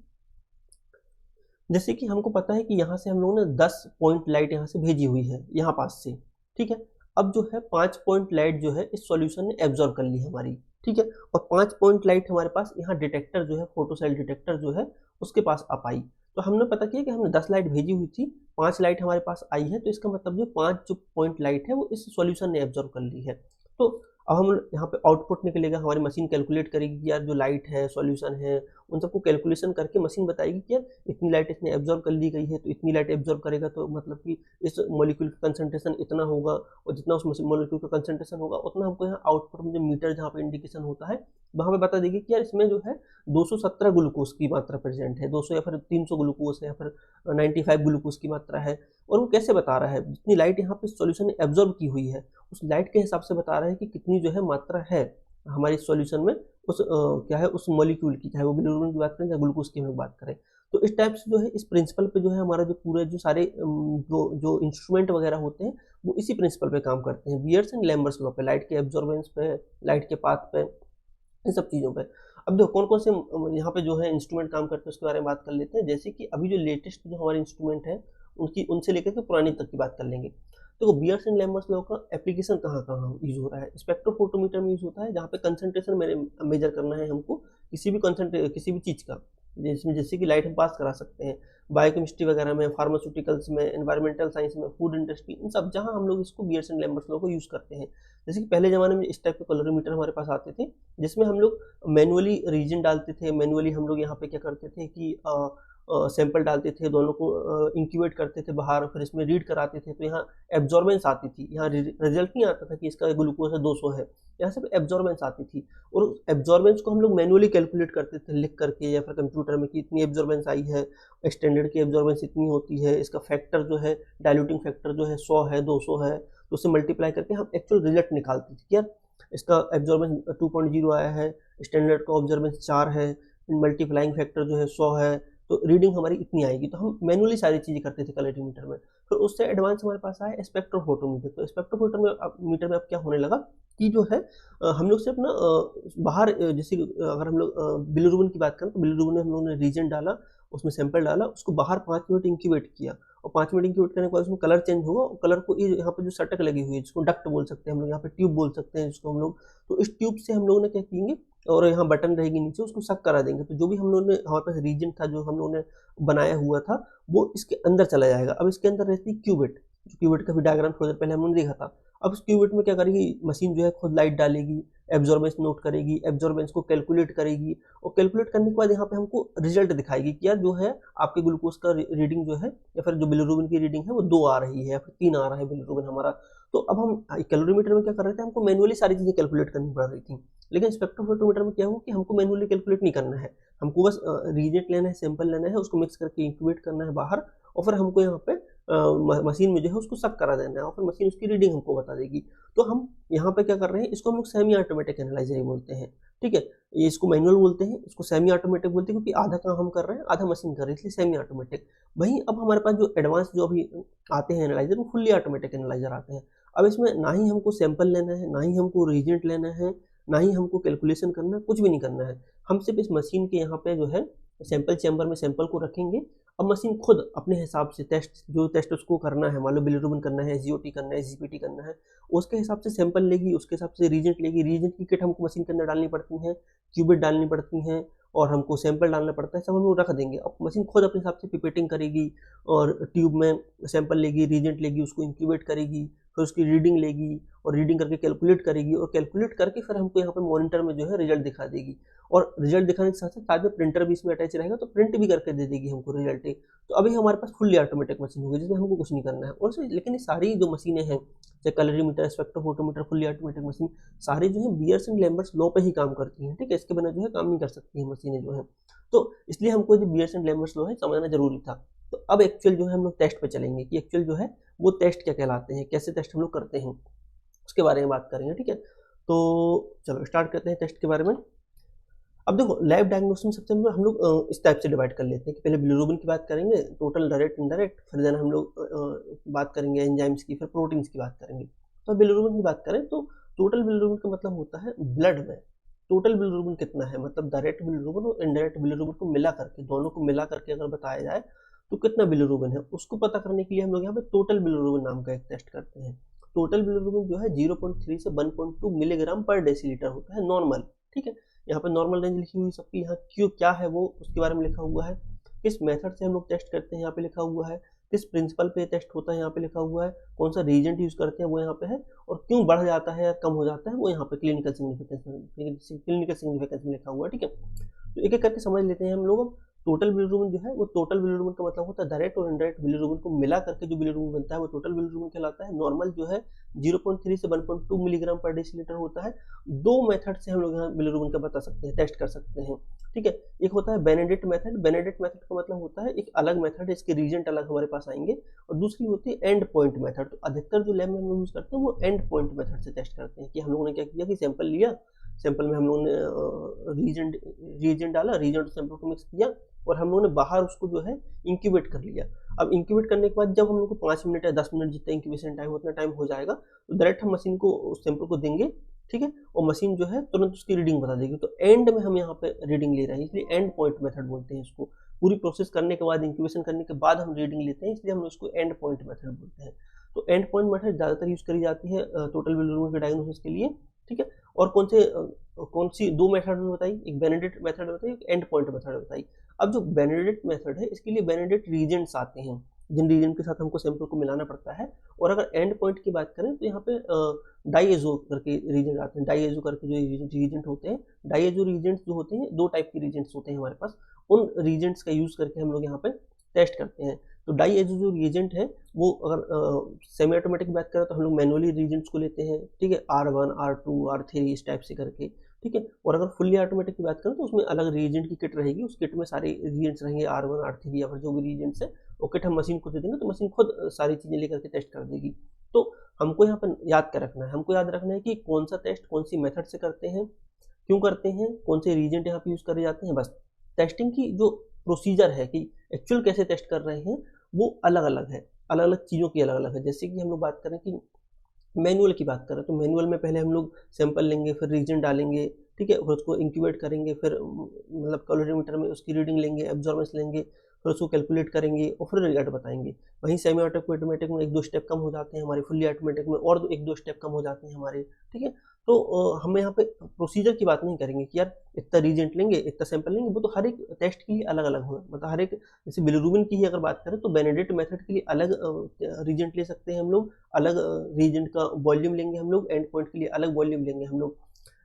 जैसे कि हमको पता है कि यहाँ से हम लोगों ने 10 पॉइंट लाइट यहाँ से भेजी हुई है, यहाँ पास से, ठीक है। अब जो है 5 पॉइंट लाइट जो है इस सॉल्यूशन ने एब्जॉर्ब कर ली हमारी, ठीक है, और 5 पॉइंट लाइट हमारे पास यहाँ डिटेक्टर जो है, फोटोसेल डिटेक्टर जो है उसके पास आ पाई। तो हमने पता किया कि हमने 10 लाइट भेजी हुई थी, 5 लाइट हमारे पास आई है, तो इसका मतलब जो 5 जो पॉइंट लाइट है वो इस सॉल्यूशन ने एब्जॉर्ब कर ली है। तो अब हम यहाँ पे आउटपुट निकलेगा, हमारी मशीन कैलकुलेट करेगी कि यार जो लाइट है, सॉल्यूशन है, उन सबको कैलकुलेशन करके मशीन बताएगी कि यार इतनी लाइट इसने एब्जॉर्ब कर ली गई है, तो इतनी लाइट एब्जॉर्ब करेगा तो मतलब कि इस मॉलिक्यूल का कंसंट्रेशन इतना होगा, और जितना उस मॉलिक्यूल का कंसंट्रेशन होगा उतना हमको यहाँ आउटपुट में जो मीटर जहाँ पे इंडिकेशन होता है वहाँ पे बता देगी कि यार इसमें जो है 217 ग्लूकोज की मात्रा प्रेजेंट है, 200 या फिर 300 ग्लूकोज है, या फिर 95 ग्लूकोज की मात्रा है। और वो कैसे बता रहा है, जितनी लाइट यहाँ पे सॉल्यूशन ने एब्जॉर्ब की हुई है उस लाइट के हिसाब से बता रहा है कि कितनी जो है मात्रा है हमारे सॉल्यूशन में उस क्या है उस मॉलिक्यूल की, चाहे वो बिलिरुबिन की बात करें चाहे ग्लूकोज की हम बात करें। तो इस टाइप से जो है इस प्रिंसिपल पे जो है हमारा जो पूरे जो सारे जो जो इंस्ट्रूमेंट वगैरह होते हैं वो इसी प्रिंसिपल पे काम करते हैं, बियर्स एंड लैम्बर्ट्स लॉ पे, लाइट के एब्जॉर्बेंस पे, लाइट के पाथ पे, इन सब चीज़ों पे। अब देखो कौन कौन से यहाँ पे जो है इंस्ट्रूमेंट काम करते हैं उसके बारे में बात कर लेते हैं। जैसे कि अभी जो लेटेस्ट जो हमारे इंस्ट्रूमेंट है उनकी, उनसे लेकर के पुरानी तक की बात कर लेंगे। तो बियर्स एंड लैम्बर्ट्स लॉ का एप्लीकेशन कहाँ कहाँ यूज हो रहा है, स्पेक्ट्रोफोटोमीटर में यूज होता है, जहाँ पे कंसंट्रेशन मेजर करना है हमको किसी भी किसी भी चीज़ का, जिसमें जैसे कि लाइट हम पास करा सकते हैं बायोकेमिस्ट्री वगैरह में, फार्मास्यूटिकल्स में, एनवायरमेंटल साइंस में, फूड इंडस्ट्री, इन सब जहाँ हम लोग इसको बियर्स एंड लैम्बर्ट्स लॉ को यूज़ करते हैं। जैसे कि पहले ज़माने में इस टाइप के कैलोरीमीटर हमारे पास आते थे, जिसमें हम लोग मैनुअली रीजन डालते थे, मैनुअली हम लोग यहाँ पे क्या करते थे कि सैंपल डालते थे, दोनों को इंक्यूबेट करते थे बाहर, फिर इसमें रीड कराते थे, तो यहाँ एब्जॉर्बेंस आती थी, यहाँ रिजल्ट नहीं आता था कि इसका ग्लूकोज है 200 है, यहाँ सिर्फ एब्जॉर्बेंस आती थी। और उस एब्जॉर्बेंस को हम लोग मैनुअली कैलकुलेट करते थे लिख करके या फिर कंप्यूटर में कि इतनी एब्जॉर्बेंस आई है, स्टैंडर्ड की एब्जॉर्बेंस इतनी होती है, इसका फैक्टर जो है, डाइल्यूटिंग फैक्टर जो है 100 है, 200 है, तो उससे मल्टीप्लाई करके हम एक्चुअल रिजल्ट निकालते थे कि यार इसका एब्जॉर्बेंस 2.0 आया है, स्टैंडर्ड का ऑब्जर्वेंस 4 है, मल्टीप्लाइंग फैक्टर जो है 100 है, तो रीडिंग हमारी इतनी आएगी। तो हम मैनुअली सारी चीज़ें करते थे कैलोरीमीटर में। फिर उससे एडवांस हमारे पास आया स्पेक्ट्रोफोटोमीटर। तो स्पेक्ट्रोफोटोमीटर में अब क्या होने लगा कि जो है हम लोग सिर्फ ना बाहर जैसे अगर हम लोग बिलिरुबिन की बात करें तो बिलिरुबिन में हम लोगों ने रीजन डाला, उसमें सैंपल डाला, उसको बाहर 5 मिनट इंक्यूबेट किया, और 5 मिनट इंक्यूबेट करने के बाद उसमें कलर चेंज होगा, और कलर को यहाँ पे जो सटक लगी हुई है जिसको डक्ट बोल सकते हैं हम लोग, यहाँ पे ट्यूब बोल सकते हैं जिसको हम लोग, तो इस ट्यूब से हम लोगों ने क्या किएंगे, और यहाँ बटन रहेगी नीचे, उसको सक करा देंगे, तो जो भी हम लोगों ने हमारे पास रीजन था जो हम लोगों ने बनाया हुआ था वो इसके अंदर चला जाएगा। अब इसके अंदर रहती है क्यूबिट, क्यूबिट का भी डायग्राम थोड़ी देर पहले हमने देखा था। अब इस क्यूबिट में क्या करेगी मशीन जो है खुद लाइट डालेगी, एब्जॉर्बेंस नोट करेगी, एब्जॉर्बेंस को कैलकुलेट करेगी, और कैलकुलेट करने के बाद यहाँ पे हमको रिजल्ट दिखाएगी कि यार जो है आपके ग्लूकोज का रीडिंग जो है या फिर जो बिलिरुबिन की रीडिंग है वो 2 आ रही है या फिर 3 आ रहा है बिलिरुबिन हमारा। तो अब हम कैलोरीमीटर में क्या कर रहे थे, हमको मैनुअली सारी चीज़ें कैलकुलेट करनी पड़ रही थी, लेकिन स्पेक्ट्रोफोटोमीटर में क्या हुआ कि हमको मैनुअली कैलकुलेट नहीं करना है, हमको बस रिएजेंट लेना है, सैंपल लेना है, उसको मिक्स करके इंक्यूबेट करना है बाहर, और फिर हमको यहाँ पे मशीन में जो है उसको शक करा देना है और फिर मशीन उसकी रीडिंग हमको बता देगी। तो हम यहाँ पे क्या कर रहे हैं, इसको हम लोग सेमी ऑटोमेटिक एनालाइजर ही बोलते हैं, ठीक है। ये इसको मैनुअल बोलते हैं, इसको सेमी ऑटोमेटिक बोलते हैं, क्योंकि आधा काम हम कर रहे हैं, आधा मशीन कर रही है, इसलिए सेमी ऑटोमेटिक। वहीं अब हमारे पास जो एडवांस जो अभी आते हैं एनालाइजर, वो फुल्ली ऑटोमेटिक एनालाइजर आते हैं। अब इसमें ना ही हमको सैंपल लेना है, ना ही हमको रीजेंट लेना है, ना ही हमको कैलकुलेशन करना है, कुछ भी नहीं करना है। हम सिर्फ इस मशीन के यहाँ पे जो है सैंपल चैम्बर में सैंपल को रखेंगे। अब मशीन खुद अपने हिसाब से जो टेस्ट उसको करना है, मान लो बिलिरुबिन करना है, एसजीओटी करना है, एसजीपीटी करना है, उसके हिसाब से सैंपल लेगी, उसके हिसाब से रीजेंट लेगी। रीजेंट की किट हमको मशीन के अंदर डालनी पड़ती है, क्यूबिट डालनी पड़ती हैं और हमको सैंपल डालना पड़ता है, सब हम लोग रख देंगे। अब मशीन खुद अपने हिसाब से पिपेटिंग करेगी और ट्यूब में सैंपल लेगी, रीजेंट लेगी, उसको इंक्यूबेट करेगी, फिर उसकी रीडिंग लेगी और रीडिंग करके कैलकुलेट करेगी और कैलकुलेट करके फिर हमको यहाँ पे मॉनिटर में जो है रिजल्ट दिखा देगी। और रिजल्ट दिखाने के साथ साथ में प्रिंटर भी इसमें अटैच रहेगा, तो प्रिंट भी करके दे देगी हमको रिजल्ट। तो अभी हमारे पास फुल्ली ऑटोमेटिक मशीन होगी जिसमें हमको कुछ नहीं करना है। और लेकिन ये सारी जो मशीनें हैं, चाहे colorimeter, spectrophotometer, fully automatic machine, सारी जो है बियर्स एंड लैम्बर्ट्स लॉ पे ही काम करती हैं, ठीक है। इसके बिना जो है काम नहीं कर सकती हैं मशीनें जो है। तो इसलिए हमको जो बियर्स एंड लैम्बर्ट्स लॉ है समझना जरूरी था। तो अब एक्चुअल जो है हम लोग टेस्ट पे चलेंगे कि एक्चुअल जो है वो टेस्ट क्या कहलाते हैं, कैसे टेस्ट हम लोग करते हैं, उसके बारे में बात करेंगे, ठीक है। तो चलो स्टार्ट करते हैं टेस्ट के बारे में। अब देखो लैब डायग्नोसिस में सबसे पहले हम लोग इस टाइप से डिवाइड कर लेते हैं कि पहले बिलिरुबिन की बात करेंगे, टोटल, डायरेक्ट, इनडायरेक्ट, फिर देन हम लोग बात करेंगे एंजाइम्स की, फिर प्रोटीन्स की बात करेंगे। तो बिलिरुबिन की बात करें तो टोटल बिलिरुबिन का मतलब होता है ब्लड में टोटल बिलिरुबिन कितना है, मतलब डायरेक्ट बिलिरुबिन और इनडायरेक्ट बिलिरुबिन को मिला करके, दोनों को मिला करके अगर बताया जाए तो कितना बिलिरुबिन है, उसको पता करने के लिए हम लोग यहाँ पे टोटल बिलिरुबिन नाम का एक टेस्ट करते हैं। टोटल बिलिरुबिन जो है 0.3 से 1.2 मिलीग्राम पर डेसीलीटर होता है नॉर्मल, ठीक है। यहाँ पे नॉर्मल रेंज लिखी हुई सबकी, यहाँ क्यों क्या है वो उसके बारे में लिखा हुआ है, किस मेथड से हम लोग टेस्ट करते हैं यहाँ पे लिखा हुआ है, किस प्रिंसिपल पे टेस्ट होता है यहाँ पे लिखा हुआ है, कौन सा रीजेंट यूज करते हैं वो यहाँ पे है, और क्यों बढ़ जाता है या कम हो जाता है वो यहाँ पे क्लिनिकल सिग्निफिकेंस में लिखा हुआ है, ठीक है। तो एक एक करके समझ लेते हैं हम लोग। टोटल बिलिरुबिन जो है वो टोटल बिलिरुबिन का मतलब होता है डायरेक्ट और इनडायरेक्ट बिलिरुबिन को मिला करके जो बिलिरुबिन बनता है वो टोटल बिलिरुबिन कहलाता है। नॉर्मल जो है 0.3 से 1.2 मिलीग्राम पर डेसीलीटर होता है। दो मेथड से हम लोग यहाँ बिलिरुबिन का बता सकते हैं, टेस्ट कर सकते हैं, ठीक है। एक होता है बेनेडिक्ट मेथड। बेनेडिक्ट मेथड का मतलब होता है एक अलग मेथड है, इसके रीजेंट अलग हमारे पास आएंगे। और दूसरी होती है एंड पॉइंट मेथड। तो अधिकतर जो लैब में हम लोग यूज करते हैं वो एंड पॉइंट मेथड से टेस्ट करते हैं कि हम लोगों ने क्या किया कि सैंपल लिया, सैंपल में हम लोगों ने रीजेंट डाला, रीजेंट सैंपल को मिक्स किया और हम लोगों ने बाहर उसको जो है इंक्यूबेट कर लिया। अब इंक्यूबेट करने के बाद जब हम लोग को 5 मिनट या 10 मिनट जितना इंक्यूबेशन टाइम उतना टाइम हो जाएगा तो डायरेक्ट हम मशीन को उस सैंपल को देंगे, ठीक है। और मशीन जो है तुरंत उसकी रीडिंग बता देगी। तो एंड में हम यहाँ पे रीडिंग ले रहे हैं, इसलिए एंड पॉइंट मेथड बोलते हैं इसको। पूरी प्रोसेस करने के बाद, इंक्यूबेशन करने के बाद हम रीडिंग लेते हैं, इसलिए हम उसको एंड पॉइंट मेथड बोलते हैं। तो एंड पॉइंट मेथड ज़्यादातर यूज करी जाती है टोटल बिलिरुबिन के डायग्नोसिस के लिए, ठीक है। और कौन सी दो मेथड में बताई, एक बेनेडिक्ट मेथड बताई, एक एंड पॉइंट मेथड बताई। अब जो बेनेडिक्ट मेथड है इसके लिए बेनेडिक्ट रीजेंट्स आते हैं जिन रीजेंट के साथ हमको सैंपल को मिलाना पड़ता है। और अगर एंड पॉइंट की बात करें तो यहाँ पे डाईएजो करके रीजेंट आते हैं। डाईएजो करके जो रीजेंट होते हैं, डाईएजो रीजेंट्स जो होते हैं, दो टाइप के रीजेंट्स होते हैं हमारे पास, उन रीजेंट्स का यूज करके हम लोग यहाँ पे टेस्ट करते हैं। तो डाईएजो जो रीजेंट है वो अगर सेमी ऑटोमेटिक बात करें तो हम लोग मैनुअली रीजेंट्स को लेते हैं, ठीक है, R1, R2, R3 इस टाइप से करके, ठीक है। और अगर फुल्ली ऑटोमेटिक की बात करें तो उसमें अलग रीजेंट की किट रहेगी, उस किट में सारे रीजेंट्स रहेंगे, R1, R3 या फिर जो भी रीजेंट्स है वो किट हम मशीन को दे देंगे तो मशीन खुद सारी चीज़ें लेकर के टेस्ट कर देगी। तो हमको यहाँ पर याद कर रखना है, हमको याद रखना है कि कौन सा टेस्ट कौन सी मेथड से करते हैं, क्यों करते हैं, कौन से रीजेंट यहाँ पे यूज़ करे जाते हैं, बस। टेस्टिंग की जो प्रोसीजर है कि एक्चुअल कैसे टेस्ट कर रहे हैं वो अलग अलग है, अलग अलग चीज़ों की अलग अलग है। जैसे कि हम लोग बात करें कि मैनुअल की बात करें तो मैनुअल में पहले हम लोग सैंपल लेंगे, फिर रीजेंट डालेंगे, ठीक है, फिर उसको इंक्यूबेट करेंगे, फिर मतलब कैलोरीमीटर में उसकी रीडिंग लेंगे, एब्जॉर्बेंस लेंगे, फिर उसको कैलकुलेट करेंगे और फिर रिजल्ट बताएंगे। वहीं सेमी ऑटोमेटिक में एक दो स्टेप कम हो जाते हैं हमारे, फुल्ली ऑटोमेटिक में और एक दो स्टेप कम हो जाते हैं हमारे, ठीक है। तो हम यहाँ पे प्रोसीजर की बात नहीं करेंगे कि यार इतना रीजेंट लेंगे, इतना सैंपल लेंगे, वो तो हर एक टेस्ट के लिए अलग अलग होगा। मतलब हर एक, जैसे बिलिरुबिन की ही अगर बात करें तो बेनेडिक्ट मेथड के लिए अलग रीजेंट ले सकते हैं हम लोग, अलग रीजेंट का वॉल्यूम लेंगे हम लोग, एंड पॉइंट के लिए अलग वॉल्यूम लेंगे हम लोग।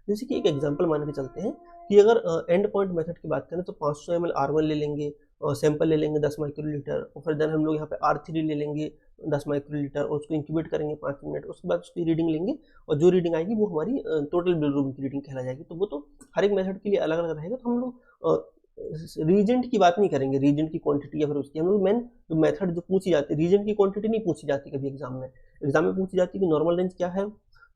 जैसे कि एक एग्जांपल मान के चलते हैं कि अगर एंड पॉइंट मेथड की बात करें तो 500 ml R1 ले लेंगे और सैंपल ले लेंगे 10 माइक्रोलीटर, और फिर देन हम लोग यहाँ पे R3 ले लेंगे 10 माइक्रोलीटर और उसको इंक्यूबेट करेंगे 5 मिनट, उसके बाद उसकी रीडिंग लेंगे और जो रीडिंग आएगी वो हमारी टोटल बिलिरुबिन की रीडिंग कहला जाएगी। तो वो तो हर एक मेथड के लिए अलग अलग रहेगा। तो हम लोग रीजेंट की बात नहीं करेंगे, रीजेंट की क्वांटिटी या फिर उसकी, हम लोग मेन जो मेथड जो पूछी जाती है, रीजेंट की क्वांटिटी नहीं पूछी जाती कभी एग्जाम में। एग्जाम में पूछी जाती है कि नॉर्मल रेंज क्या है,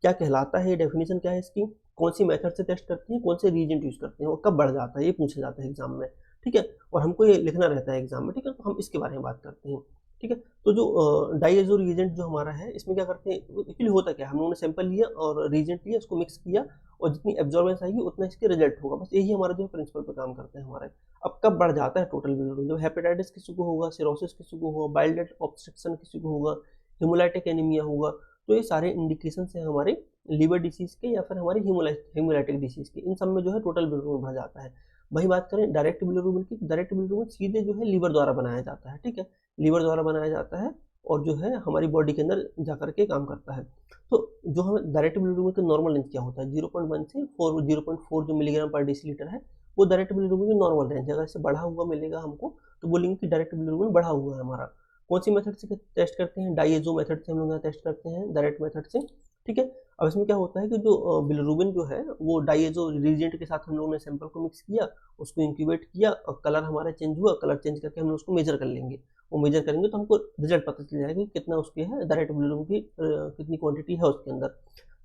क्या कहलाता है, डेफिनेशन क्या है इसकी, कौन सी मेथड से टेस्ट करते हैं, कौन से रीजेंट यूज करते हैं और कब बढ़ जाता है, ये पूछा जाता है एग्जाम में। ठीक है, और हमको ये लिखना रहता है एग्जाम में। ठीक है, तो हम इसके बारे में बात करते हैं। ठीक है, तो जो डाइएजो रीजेंट जो हमारा है, इसमें क्या करते हैं, एक्चुअली होता क्या है, हम लोगों ने सैंपल लिया और रीजेंट लिया, उसको मिक्स किया और जितनी एब्जॉर्बेंस आएगी उतना इसके रिजल्ट होगा, बस यही हमारा जो है प्रिंसिपल पे काम करते हैं हमारे। अब कब बढ़ जाता है टोटल बिलिरुबिन, जब हेपेटाइटिस किसी को होगा, सिरोसिस किसी को होगा, बाइल डक्ट ऑब्स्ट्रक्शन किसी को होगा, हेमोलाइटिक एनीमिया होगा, तो ये सारे इंडिकेशन है हमारे लीवर डिसीज के या फिर हमारे हेमोलाइटिक डिसीज के, इन सब में जो है टोटल बिलिरुबिन बढ़ जाता है। वही बात करें डायरेक्ट बिलिरुबिन की, डायरेक्ट बिलिरुबिन सीधे जो है लीवर द्वारा बनाया जाता है। ठीक है, लीवर द्वारा बनाया जाता है और जो है हमारी बॉडी के अंदर जाकर के काम करता है। तो जो हमें डायरेक्ट बिलिरुबिन का नॉर्मल रेंज क्या होता है, 0.1 से 0.4 जो मिलीग्राम पर डेसीलीटर है, वो डायरेक्ट बिलिरुबिन की नॉर्मल रेंज है। अगर इससे बढ़ा हुआ मिलेगा हमको तो बोलेंगे कि डायरेक्ट बिलिरुबिन बढ़ा हुआ है हमारा। कौन सी मेथड से टेस्ट करते हैं, डाइएजो मेथड से हम लोग यहाँ टेस्ट करते हैं, डायरेक्ट मेथड से। ठीक है, अब इसमें क्या होता है कि जो बिलिरुबिन जो है वो डाइएजो रिएजेंट के साथ हम लोगों ने सैंपल को मिक्स किया, उसको इंक्यूबेट किया और कलर हमारा चेंज हुआ, कलर चेंज करके हम लोग उसको मेजर कर लेंगे। वो मेजर करेंगे तो हमको रिजल्ट पता चल जाएगा कि कितना उसके है डायरेक्ट बिलिरुबिन की कितनी क्वांटिटी है उसके अंदर।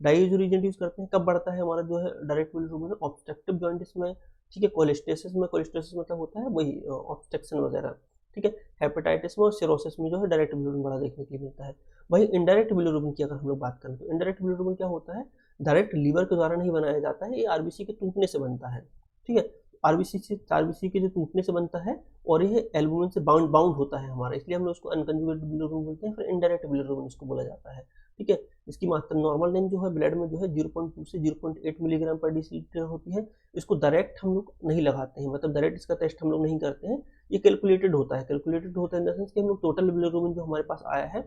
डाइएजो रिएजेंट यूज करते हैं, कब बढ़ता है हमारा जो है डायरेक्ट बिलिरुबिन, ऑब्स्ट्रक्टिव जॉन्डिस में। ठीक है, कोलेस्टेसिस में, कोलेस्टेसिस मतलब होता है वही ऑब्स्ट्रक्शन वगैरह। ठीक है, हेपेटाइटिस में और सिरोसिस में जो है डायरेक्ट बिलिरुबिन बढ़ा देखने के लिए मिलता है। वही इनडायरेक्ट बिलिरुबिन की अगर हम लोग बात करें तो इनडायरेक्ट बिलिरुबिन क्या होता है, डायरेक्ट लीवर के द्वारा नहीं बनाया जाता है, ये आरबीसी के टूटने से बनता है। ठीक है, आरबीसी के जो टूटने से बनता है और ये एल्बुमिन से बाउंड होता है हमारा, इसलिए हम लोग उसको अनकंजुगेटेड बिलिरुबिन बोलते हैं, फिर इनडायरेक्ट बिलिरुबिन इसको बोला जाता है। ठीक है, इसकी मात्रा नॉर्मल रेंज जो है ब्लड में जो है 0.2 से 0.8 मिलीग्राम पर डेसीलीटर होती है। इसको डायरेक्ट हम लोग नहीं लगाते हैं, मतलब डायरेक्ट इसका टेस्ट हम लोग नहीं करते हैं, ये कैलकुलेटेड होता है। कैलकुलेटेड होता है इन द सेंस कि हम लोग टोटल बिलिरुबिन जो हमारे पास आया है,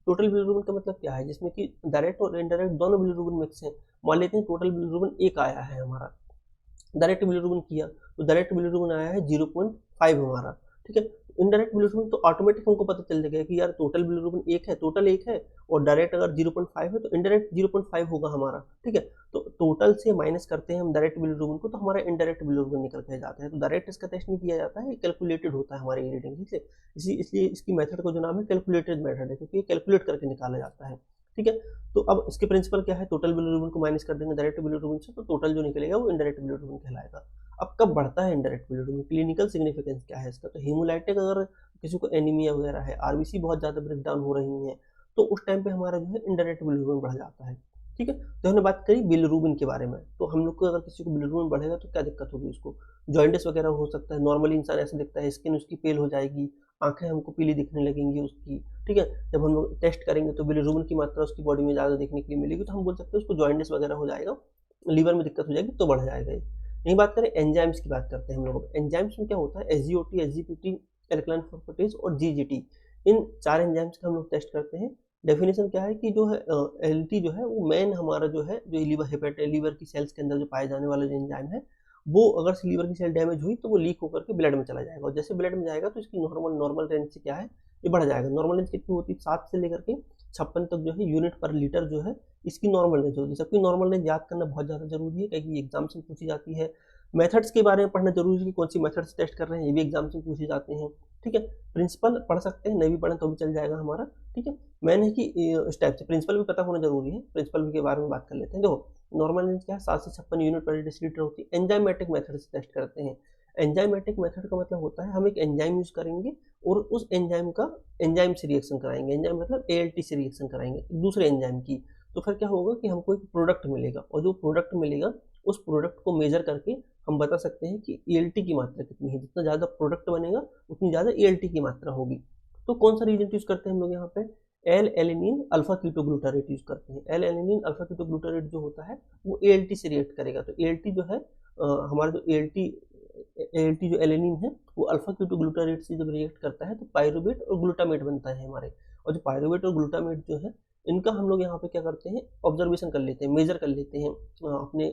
टोटल बिलिरुबिन का मतलब क्या है, जिसमें कि डायरेक्ट और इनडायरेक्ट दोनों बिलिरुबिन मिक्स हैं। मान लेते हैं टोटल बिलिरुबिन 1 आया है हमारा, डायरेक्ट बिलिरुबिन किया तो डायरेक्ट बिलिरुबिन आया है 0.5 हमारा। ठीक है, इनडायरेक्ट बिलिरुबिन तो ऑटोमेटिक हमको पता चल जाएगा कि यार टोटल बिलिरुबिन 1 है, टोटल 1 है और डायरेक्ट अगर 0.5 है तो इनडायरेक्ट 0.5 होगा हमारा। ठीक है, तो टोटल से माइनस करते हैं हम डायरेक्ट बिलिरुबिन को तो हमारा इनडायरेक्ट बिलिरुबिन निकल के जाता है। तो डायरेक्ट इसका टेस्ट नहीं किया जाता है, कैलकुलेटेड होता है हमारी रीडिंग। ठीक है, इसलिए इसकी मेथड को जो नाम है कैलकुलेटेड मेथड है, क्योंकि ये कैलकुलेट करके निकाला जाता है। ठीक है, तो अब इसके प्रिंसिपल क्या है, टोटल बिलिरुबिन को माइनस कर देंगे डायरेक्ट बिलिरुबिन से तो टोटल जो निकलेगा वो इनडायरेक्ट बिलिरुबिन कहलाएगा। अब कब बढ़ता है इनडायरेक्ट बिलिरुबिन, क्लिनिकल सिग्निफिकेंस क्या है इसका, तो हेमोलाइटिक अगर किसी को एनीमिया वगैरह है, आरबीसी बहुत ज़्यादा ब्रेक डाउन हो रही है, तो उस टाइम पे हमारा जो है इनडायरेक्ट बिलिरुबिन बढ़ जाता है। ठीक है, तो हमने बात करी बिलिरुबिन के बारे में, तो हम लोग को अगर किसी को बिलिरुबिन बढ़ेगा तो क्या दिक्कत होगी उसको, जॉइंटिस वगैरह हो सकता है, नॉर्मली इंसान ऐसा दिखता है, स्किन उसकी पेल हो जाएगी, आंखें हमको पीली दिखने लगेंगी उसकी। ठीक है, जब हम लोग टेस्ट करेंगे तो बिलिरुबिन की मात्रा उसकी बॉडी में ज़्यादा देखने के लिए मिलेगी, तो हम बोल सकते हैं उसको जॉइंटिस वगैरह हो जाएगा, लीवर में दिक्कत हो जाएगी तो बढ़ जाएगा ये। यही बात करें एंजाइम्स की बात करते हैं हम लोग। एंजाइम्स में क्या होता है, एसजीओटी, एसजीपीटी, एल्कलाइन फॉस्फेटेज और जीजीटी, इन 4 एंजाइम्स का हम लोग टेस्ट करते हैं। डेफिनेशन क्या है कि जो है एलटी जो है वो मेन हमारा जो है जो लीवर की सेल्स के अंदर जो पाए जाने वाला जो एंजाइम है, वो अगर से लीवर की सेल डैमेज हुई तो वो लीक होकर के ब्लड में चला जाएगा और जैसे ब्लड में जाएगा तो इसकी नॉर्मल रेंज से क्या है, ये बढ़ जाएगा। नॉर्मल रेंज कितनी होती है, 7 से लेकर के 56 तक जो है यूनिट पर लीटर जो है इसकी नॉर्मल रेंज होती है। सबकी नॉर्मल रेंज याद करना बहुत ज़्यादा जरूरी है, क्योंकि एग्जाम से पूछी जाती है। मेथड्स के बारे में पढ़ना जरूरी है कि कौन सी मेथड से टेस्ट कर रहे हैं, ये भी एग्जाम से पूछे जाते हैं। ठीक है, प्रिंसिपल पढ़ सकते हैं, नहीं भी पढ़ें तो भी चल जाएगा हमारा। ठीक है, मैंने कि इस टाइप से प्रिंसिपल भी पता होना जरूरी है, प्रिंसिपल के बारे में बात कर लेते हैं। देखो नॉर्मल रेंज क्या है, 7 से 56 यूनिट पर डेसीलीटर होती है। एंजाइमेटिक मेथड से टेस्ट करते हैं। एंजाइमेटिक मेथड का मतलब होता है हम एक एंजाइम यूज करेंगे और उस एंजाइम का एंजाइम से रिएक्शन कराएंगे, एंजाइम मतलब एएलटी से रिएक्शन कराएंगे दूसरे एंजाइम की, तो फिर क्या होगा कि हमको एक प्रोडक्ट मिलेगा और जो प्रोडक्ट मिलेगा उस प्रोडक्ट को मेजर करके हम बता सकते हैं कि एएलटी की मात्रा कितनी है। जितना ज़्यादा प्रोडक्ट बनेगा उतनी ज़्यादा एएलटी की मात्रा होगी। तो कौन सा रिएजेंट यूज करते हैं हम लोग यहाँ पे, L alanine alpha ketoglutarate use करते हैं। एल एलिनिन अल्फा कीटोग्लूटारेट जो होता है वो एएलटी से रिएक्ट करेगा। तो एएलटी जो है हमारा जो एएलटी जो एलिनिन है वो अल्फा कीटोग्लूटारेट से जब रिएक्ट करता है तो पायरुवेट और ग्लूटामेट बनता है हमारे। और जो पायरुवेट और ग्लूटामेट जो है इनका हम लोग यहाँ पे क्या करते हैं, ऑब्जर्वेशन कर लेते हैं, मेजर कर लेते हैं अपने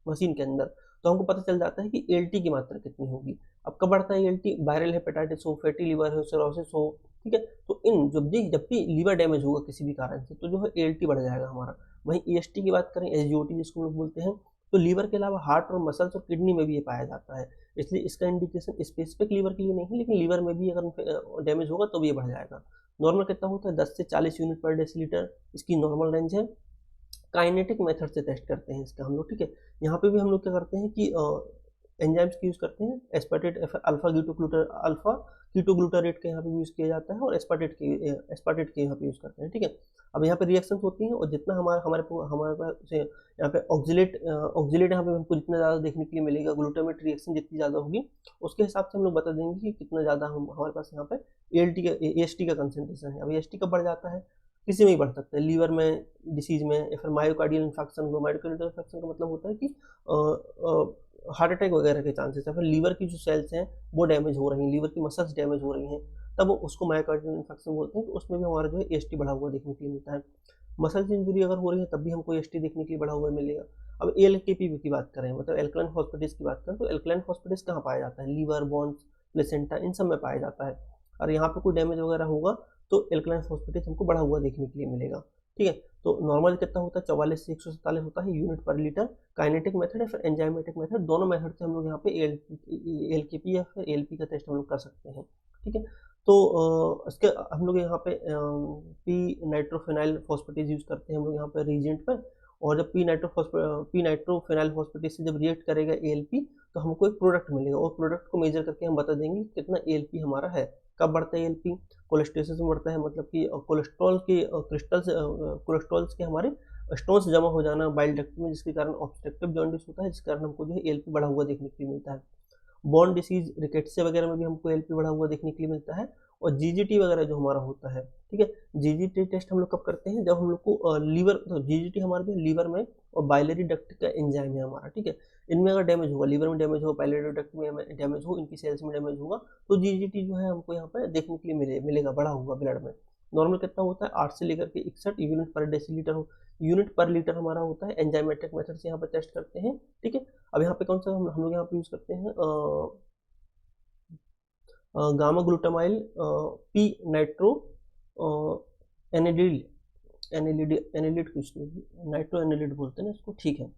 मशीन के अंदर, तो हमको पता चल जाता है कि एएलटी की मात्रा कितनी होगी। अब कब बढ़ता है एएलटी, वायरल हेपेटाइटिस हो, फैटी लिवर हो, सिरोसिस हो। ठीक है, तो इन जब भी लीवर डैमेज होगा किसी भी कारण से तो जो है एएलटी बढ़ जाएगा हमारा। वहीं ईएसटी की बात करें, एसजीओटी जिसको हम लोग बोलते हैं, तो लीवर के अलावा हार्ट और मसल्स और किडनी में भी ये पाया जाता है, इसलिए इसका इंडिकेशन स्पेसिफिक लीवर के लिए नहीं है, लेकिन लीवर में भी अगर डैमेज होगा तो भी ये बढ़ जाएगा। नॉर्मल कितना होता है 10 से 40 यूनिट पर डेसीलीटर, इसकी नॉर्मल रेंज है। काइनेटिक मेथड से टेस्ट करते हैं इसका हम लोग, ठीक है। यहाँ पे भी हम लोग क्या करते हैं कि एंजाइम्स की यूज़ करते हैं, एस्पार्टेट अल्फा कीटोग्लूटारेट का यहाँ पे यूज़ किया जाता है, और एस्पार्टेट के यहाँ पे यूज़ करते हैं, ठीक है। अब यहाँ पे रिएक्शंस होती हैं, और जितना हमारे पास यहाँ पे ऑक्जिलेट यहाँ पे हमको जितना ज़्यादा देखने के लिए मिलेगा, ग्लूटामेट रिएक्शन जितनी ज़्यादा होगी उसके हिसाब से हम लोग बता देंगे कि कितना ज़्यादा हमारे पास यहाँ पे AST का कंसनट्रेशन है। अब AST कब बढ़ जाता है, किसी में ही बढ़ सकता है, लीवर में डिसीज में, या फिर मायोकार्डियल इन्फेक्शन हुआ। मायोकार्डियल इन्फेक्शन का मतलब होता है कि हार्ट अटैक वगैरह के चांसेस है, फिर लीवर की जो सेल्स हैं वो डैमेज हो रही हैं, लीवर की मसल्स डैमेज हो रही हैं, तब उसको मायोकार्डियल इन्फेक्शन बोलते हैं। तो उसमें भी हमारा जो है AST बढ़ा हुआ देखने के लिए मिलता है। मसल्स इंजरी अगर हो रही है तब भी हमको AST देखने के लिए बढ़ा हुआ मिलेगा। अब ALKP की बात करें, मतलब एल्कलाइन फॉस्फेटेज की बात करें, तो एल्कलाइन फॉस्फेटेज कहाँ पाया जाता है, लीवर, बोन्स, प्लेसेंटा, इन सब में पाया जाता है। और यहाँ पे कोई डैमेज वगैरह होगा तो एल्कलाइन फॉस्फेटेज हमको बढ़ा हुआ देखने के लिए मिलेगा, ठीक है। तो नॉर्मल कितना होता है 44 से 147 होता है यूनिट पर लीटर। काइनेटिक मेथड या फिर एंजाइमेटिक मेथड, दोनों मेथड से हम लोग यहाँ पे ALKP या फिर ALP का टेस्ट हम लोग कर सकते हैं, ठीक है। तो इसके हम लोग यहाँ पे पी नाइट्रोफिनाइल फॉस्फेटेज यूज़ करते हैं हम लोग यहाँ पे रीजेंट पर, और जब पी नाइट्रोफिनाइल फॉस्फेटेज से जब रिएक्ट करेगा ALP तो हमको एक प्रोडक्ट मिलेगा, और प्रोडक्ट को मेजर करके हम बता देंगे कितना ALP हमारा है। कब बढ़ता है ALP, कोलेस्टेसिस में बढ़ता है, मतलब कि कोलेस्ट्रॉल के कोलेस्ट्रॉल्स के हमारे स्टोन्स जमा हो जाना बाइल डक्ट में, जिसके कारण ऑब्स्ट्रक्टिव जॉन्डिस होता है, जिसके कारण हमको जो है ALP बढ़ा हुआ देखने के लिए मिलता है। बॉन डिसीज रिकेट्सिया वगैरह में भी हमको ALP बढ़ा हुआ देखने के लिए मिलता है। और GGT वगैरह जो हमारा होता है, ठीक है। GGT टेस्ट हम लोग कब करते हैं, जब हम लोग को लीवर, तो GGT हमारे जो लीवर में और बाइलरी डक्ट का एंजाइम है हमारा, ठीक है। इनमें अगर डैमेज होगा, लीवर में डैमेज हो, बाइलरी डक्ट में डैमेज हो, इनकी सेल्स में डैमेज होगा, तो GGT जो है हमको यहाँ पर देखने के लिए मिलेगा बढ़ा हुआ ब्लड में। नॉर्मल कितना होता है 8 से लेकर के 61 यूनिट पर डेसीलीटर यूनिट पर लीटर हमारा होता है। एंजाइमेटिक मेथड से यहाँ पर टेस्ट करते हैं, ठीक है। अब यहाँ पे कौन सा हम लोग यहाँ पे यूज़ करते हैं gamma glutamyl P nitro annelid annelid कुछ नहीं, नाइट्रो एनिलिड बोलते हैं ना इसको, ठीक है,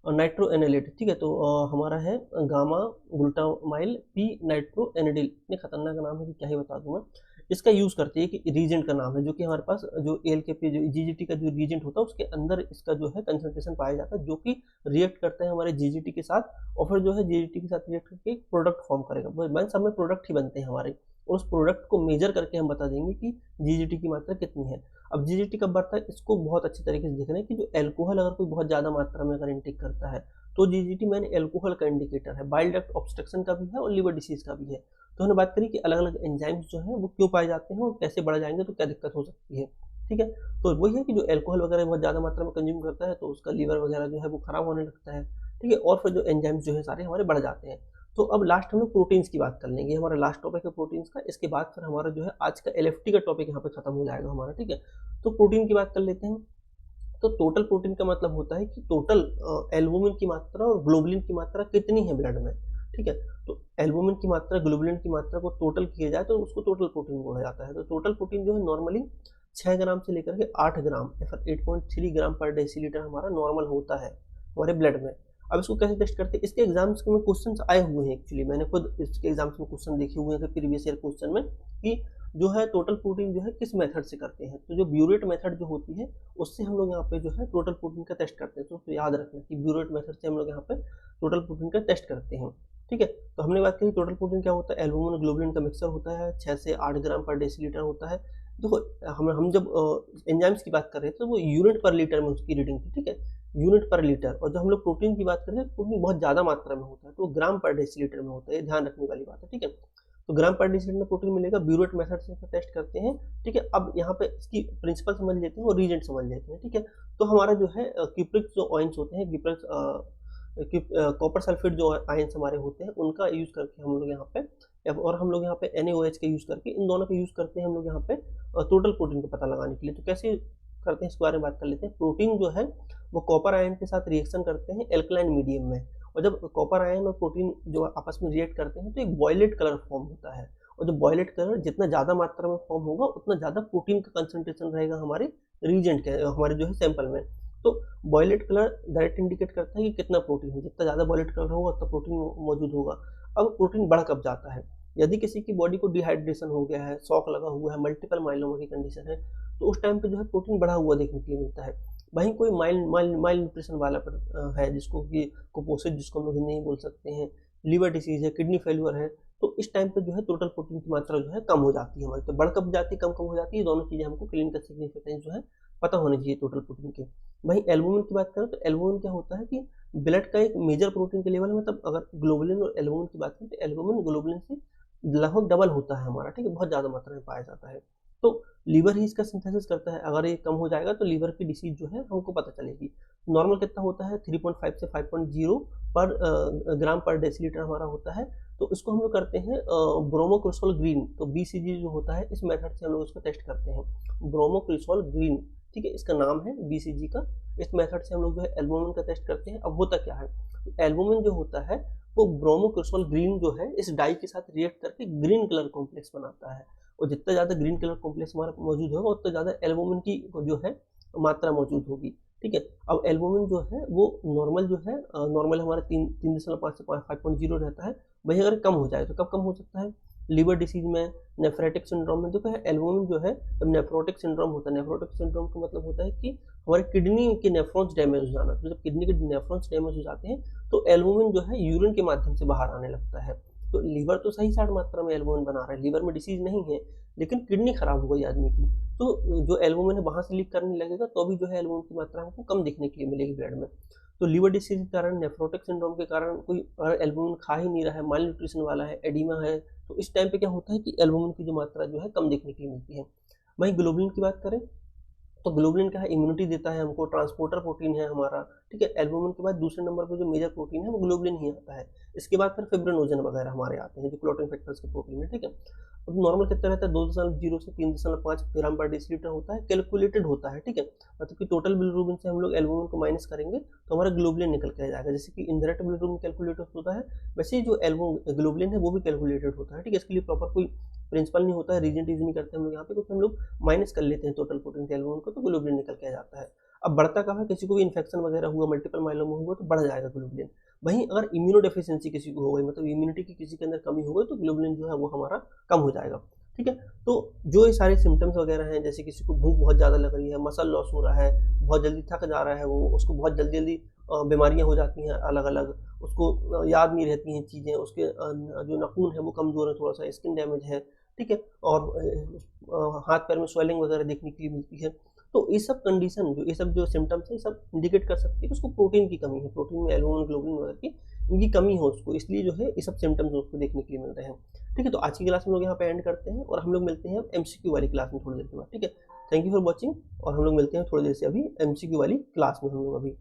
नाइट्रो एनिलिड, ठीक है। तो हमारा है गामा ग्लूटामाइल पी नाइट्रो एनिडिल, इतने खतरनाक नाम है कि क्या ही बता दूँ मैं। इसका यूज़ करते हैं कि रीजेंट का नाम है, जो कि हमारे पास जो ALKP जो GGT का जो रीजेंट होता है उसके अंदर इसका जो है कंसंट्रेशन पाया जाता है, जो कि रिएक्ट करता है हमारे GGT के साथ, और फिर जो है GGT के साथ रिएक्ट करके एक प्रोडक्ट फॉर्म करेगा। सब में प्रोडक्ट ही बनते हैं हमारे, और उस प्रोडक्ट को मेजर करके हम बता देंगे कि GGT की मात्रा कितनी है। अब GGT कब बढ़ता है, इसको बहुत अच्छे तरीके से देखना है कि जो एल्कोहल अगर कोई बहुत ज़्यादा मात्रा में अगर इंटेक करता है तो GGT मैंने एल्कोहल का इंडिकेटर है, बाइल डक्ट ऑब्स्ट्रक्शन का भी है और लिवर डिसीज का भी है। तो हमने बात करी कि अलग अलग एंजाइम्स जो हैं वो क्यों पाए जाते हैं और कैसे बढ़ जाएंगे तो क्या दिक्कत हो सकती है, ठीक है। तो वही है कि जो एल्कोहल वगैरह बहुत ज़्यादा मात्रा में कंज्यूम करता है तो उसका लीवर वगैरह जो है वो खराब होने लगता है, ठीक है, और फिर जो एंजाइम्स जो है सारे हमारे बढ़ जाते हैं। तो अब लास्ट हम लोग प्रोटीन्स की बात कर लेंगे, हमारा लास्ट टॉपिक है प्रोटीन्स का। इसके बाद फिर हमारा जो है आज का LFT का टॉपिक यहाँ पे खत्म हो जाएगा हमारा, ठीक है। तो प्रोटीन की बात कर लेते हैं। तो टोटल प्रोटीन का मतलब होता है कि टोटल एल्बुमिन की मात्रा और ग्लोबुलिन की मात्रा कितनी है ब्लड में, ठीक है। तो एल्बुमिन की मात्रा, ग्लोबुलिन की मात्रा को टोटल किया जाए तो उसको टोटल प्रोटीन बोला जाता है। तो टोटल प्रोटीन जो है नॉर्मली 6 ग्राम से लेकर के 8 ग्राम या फिर 8.3 ग्राम पर डेसीलीटर हमारा नॉर्मल होता है हमारे ब्लड में। अब इसको कैसे टेस्ट करते हैं, इसके एग्जाम्स में क्वेश्चंस आए हुए हैं, एक्चुअली मैंने खुद इसके एग्जाम्स में क्वेश्चन देखे हुए हैं प्रीवियस ईयर क्वेश्चन में, कि जो है टोटल प्रोटीन जो है किस मेथड से करते हैं। तो जो ब्यूरेट मेथड जो होती है उससे हम लोग यहाँ पे जो है टोटल प्रोटीन का टेस्ट करते हैं। तो याद रखना कि ब्यूरेट मेथड से हम लोग यहाँ पे टोटल प्रोटीन का टेस्ट करते हैं, ठीक है। तो हमने बात करी टोटल प्रोटीन क्या होता है, एल्बुमिन ग्लोबुलिन का मिक्सर होता है, 6 से 8 ग्राम पर डेसीलीटर होता है। देखो हम जब एंजाइम्स की बात कर रहे थे तो वो यूनिट पर लीटर में उसकी रीडिंग थी, ठीक है, यूनिट पर लीटर। और जब हम लोग प्रोटीन की बात करते हैं प्रोटीन बहुत ज़्यादा मात्रा में होता है तो ग्राम पर डेसीलीटर में होता है, ध्यान रखने वाली बात है, ठीक है। तो ग्राम पर डेसीलीटर में प्रोटीन मिलेगा, ब्यूरेट मेथड से टेस्ट करते हैं, ठीक है। अब यहाँ पे इसकी प्रिंसिपल समझ लेते हैं और रीजेंट समझ लेते हैं, ठीक है। तो हमारा जो है क्यूप्रिक्स जो ऑयंस होते हैं, कॉपर सल्फेट जो आयंस हमारे होते हैं उनका यूज़ करके हम लोग यहाँ पे, और हम लोग यहाँ पे NaOH का यूज़ करके, इन दोनों का यूज़ करते हैं हम लोग यहाँ पे टोटल प्रोटीन का पता लगाने के लिए। तो कैसे करते हैं इसके बारे में बात कर लेते हैं। प्रोटीन जो है वो कॉपर आयन के साथ रिएक्शन करते हैं एल्कलाइन मीडियम में, और जब कॉपर आयन और प्रोटीन जो आपस में रिएक्ट करते हैं तो एक वॉयलेट कलर फॉर्म होता है, और जो वॉयलेट कलर जितना ज़्यादा मात्रा में फॉर्म होगा उतना ज़्यादा प्रोटीन का कंसंट्रेशन रहेगा हमारे रीजेंट के, हमारे जो है सैंपल में। तो वॉयलेट कलर डायरेक्ट इंडिकेट करता है कि कितना प्रोटीन है, जितना ज़्यादा वॉयलेट कलर होगा उतना प्रोटीन मौजूद होगा। अब प्रोटीन बढ़ कब जाता है, यदि किसी की बॉडी को डिहाइड्रेशन हो गया है, शॉक लगा हुआ है, मल्टीपल माइलोमा की कंडीशन है, तो उस टाइम पे जो है प्रोटीन बढ़ा हुआ देखने के लिए मिलता है। वहीं कोई माइल न्यूट्रिशन वाला है, जिसको कि कुपोषित, जिसको हम लोग हिंदी में बोल सकते हैं, लीवर डिसीज है, किडनी फेल्यूर है, तो इस टाइम पे जो है टोटल प्रोटीन की मात्रा जो है कम हो जाती है हमारी। तो बढ़ कब जाती है, कम कम हो जाती है, दोनों चीज़ें हमको क्लिनिकल सिग्निफिकेंस जो है पता होनी चाहिए टोटल प्रोटीन के। वहीं एल्बुमिन की बात करें तो एल्बुमिन क्या होता है कि ब्लड का एक मेजर प्रोटीन के लेवल है, मतलब अगर ग्लोबुलिन और एल्बुमिन की बात करें तो एल्बुमिन ग्लोबुलिन से लगभग डबल होता है हमारा, ठीक है, बहुत ज़्यादा मात्रा में पाया जाता है। तो लीवर ही इसका सिंथेसिस करता है, अगर ये कम हो जाएगा तो लीवर की डिसीज जो है हमको पता चलेगी। नॉर्मल कितना होता है, 3.5 से 5.0 पर ग्राम पर डेसीलीटर हमारा होता है। तो इसको हम लोग करते हैं ब्रोमोक्रिसोल ग्रीन, तो BCG जो होता है, इस मेथड से हम लोग इसको टेस्ट करते हैं, ब्रोमोक्रिसोल ग्रीन, ठीक है, इसका नाम है BCG का। इस मेथड से हम लोग जो है एल्बुमिन का टेस्ट करते हैं। अब होता क्या है, एल्बुमिन जो होता है वो ब्रोमोक्रिसोल ग्रीन जो है इस डाई के साथ रिएक्ट करके ग्रीन कलर कॉम्प्लेक्स बनाता है, और जितना ज़्यादा ग्रीन कलर कॉम्प्लेक्स हमारा मौजूद होगा उतना ज़्यादा एल्बुमिन की जो है मात्रा मौजूद होगी, ठीक है। अब एल्बुमिन जो है वो नॉर्मल जो है, नॉर्मल हमारा 3.5 से 5.0 रहता है। वही अगर कम हो जाए तो कब कम हो सकता है, लीवर डिसीज में, नेफ्रेटिक सिंड्रोम में। देखो एल्बुमिन जो है, जब नेफ्रोटिक सिंड्रोम होता है, नेफ्रोटिक सिंड्रोम का मतलब होता है कि हमारे किडनी के नेफ्रॉन्स डैमेज हो जाना। तो जब किडनी के नेफ्रॉन्स डैमेज हो जाते हैं तो एल्बुमिन जो है यूरिन के माध्यम से बाहर आने लगता है। तो लीवर तो सही साठ मात्रा में एल्बुमिन बना रहा है, लीवर में डिसीज नहीं है, लेकिन किडनी खराब हो गई आदमी की, तो जो एल्बुमिन है वहाँ से लीक करने लगेगा, तो भी जो है एल्बुमिन की मात्रा हमको कम देखने के लिए मिलेगी ब्लड में। तो लीवर डिसीज के कारण, नेफ्रोटिक सिंड्रोम के कारण कोई अगर एल्बुमिन खा ही नहीं रहा है, माल न्यूट्रिशन वाला है, एडिमा है, तो इस टाइम पे क्या होता है कि एल्बुमिन की जो मात्रा जो है कम देखने के लिए मिलती है। वहीं ग्लोबुलिन की बात करें तो ग्लोबुलिन क्या है, इम्यूनिटी देता है हमको, ट्रांसपोर्टर प्रोटीन है हमारा, ठीक है। एल्बुमिन के बाद दूसरे नंबर पर जो मेजर प्रोटीन है वो ग्लोबुलिन ही आता है। इसके बाद फिर फिब्रिनोजन वगैरह हमारे आते हैं जो क्लॉटिंग फैक्टर्स के प्रोटीन है, ठीक है। अब नॉर्मल कितना रहता है, 2.0 से 3.5 ग्राम पर डेसीलीटर होता है, कैलकुलेटेड होता है, ठीक है। मतलब कि टोटल बिलिरुबिन से हम लोग एल्बुमिन को माइनस करेंगे तो हमारा ग्लोबुलिन निकल के आ जाएगा। जैसे कि इनडायरेक्ट बिलिरुबिन कैलकुलेटेड होता है, वैसे ही जो ग्लोबुलिन है वो भी कैलकुलेटेड होता है, ठीक है। इसके लिए प्रॉपर कोई प्रिंसिपल नहीं होता है, रीजन टीज नहीं करते हम लोग यहाँ पे, क्योंकि हम लोग माइनस कर लेते हैं टोटल प्रोटीन से एल्बुमिन को, तो ग्लोबुलिन निकल के आ जाता है। अब बढ़ता कहाँ है, किसी को भी इन्फेक्शन वगैरह हुआ, मल्टीपल माइलोमा हुआ तो बढ़ जाएगा ग्लोबुलिन। वहीं अगर इम्यूनो डेफिशिएंसी किसी को हो गई, मतलब इम्यूनिटी की किसी के अंदर कमी हो गई, तो ग्लोबुलिन जो है वो हमारा कम हो जाएगा, ठीक है। तो जो ये सारे सिम्टम्स वगैरह हैं, जैसे किसी को भूख बहुत ज़्यादा लग रही है, मसल लॉस हो रहा है, बहुत जल्दी थक जा रहा है वो, उसको बहुत जल्दी जल्दी बीमारियाँ हो जाती हैं अलग अलग, उसको याद नहीं रहती हैं चीज़ें, उसके जो नाखून है वो कमज़ोर है, थोड़ा सा स्किन डैमेज है, ठीक है, और हाथ पैर में स्वेलिंग वगैरह देखने के लिए मिलती है। तो ये सब कंडीशन, जो ये सब जो सिम्टम्स है, ये सब इंडिकेट कर सकती है कि उसको प्रोटीन की कमी है, प्रोटीन में एल्बुमिन ग्लोबुलिन वगैरह की इनकी कमी हो उसको, इसलिए जो है ये सब सिम्टम्स उसको देखने के लिए मिल रहे हैं, ठीक है। तो आज की क्लास में लोग यहाँ पे एंड करते हैं और हम लोग मिलते हैं MCQ वाली क्लास में थोड़ी देर के बाद, ठीक है। थैंक यू फॉर वॉचिंग, और हम लोग मिलते हैं थोड़ी देर से अभी MCQ वाली क्लास में हम लोग अभी।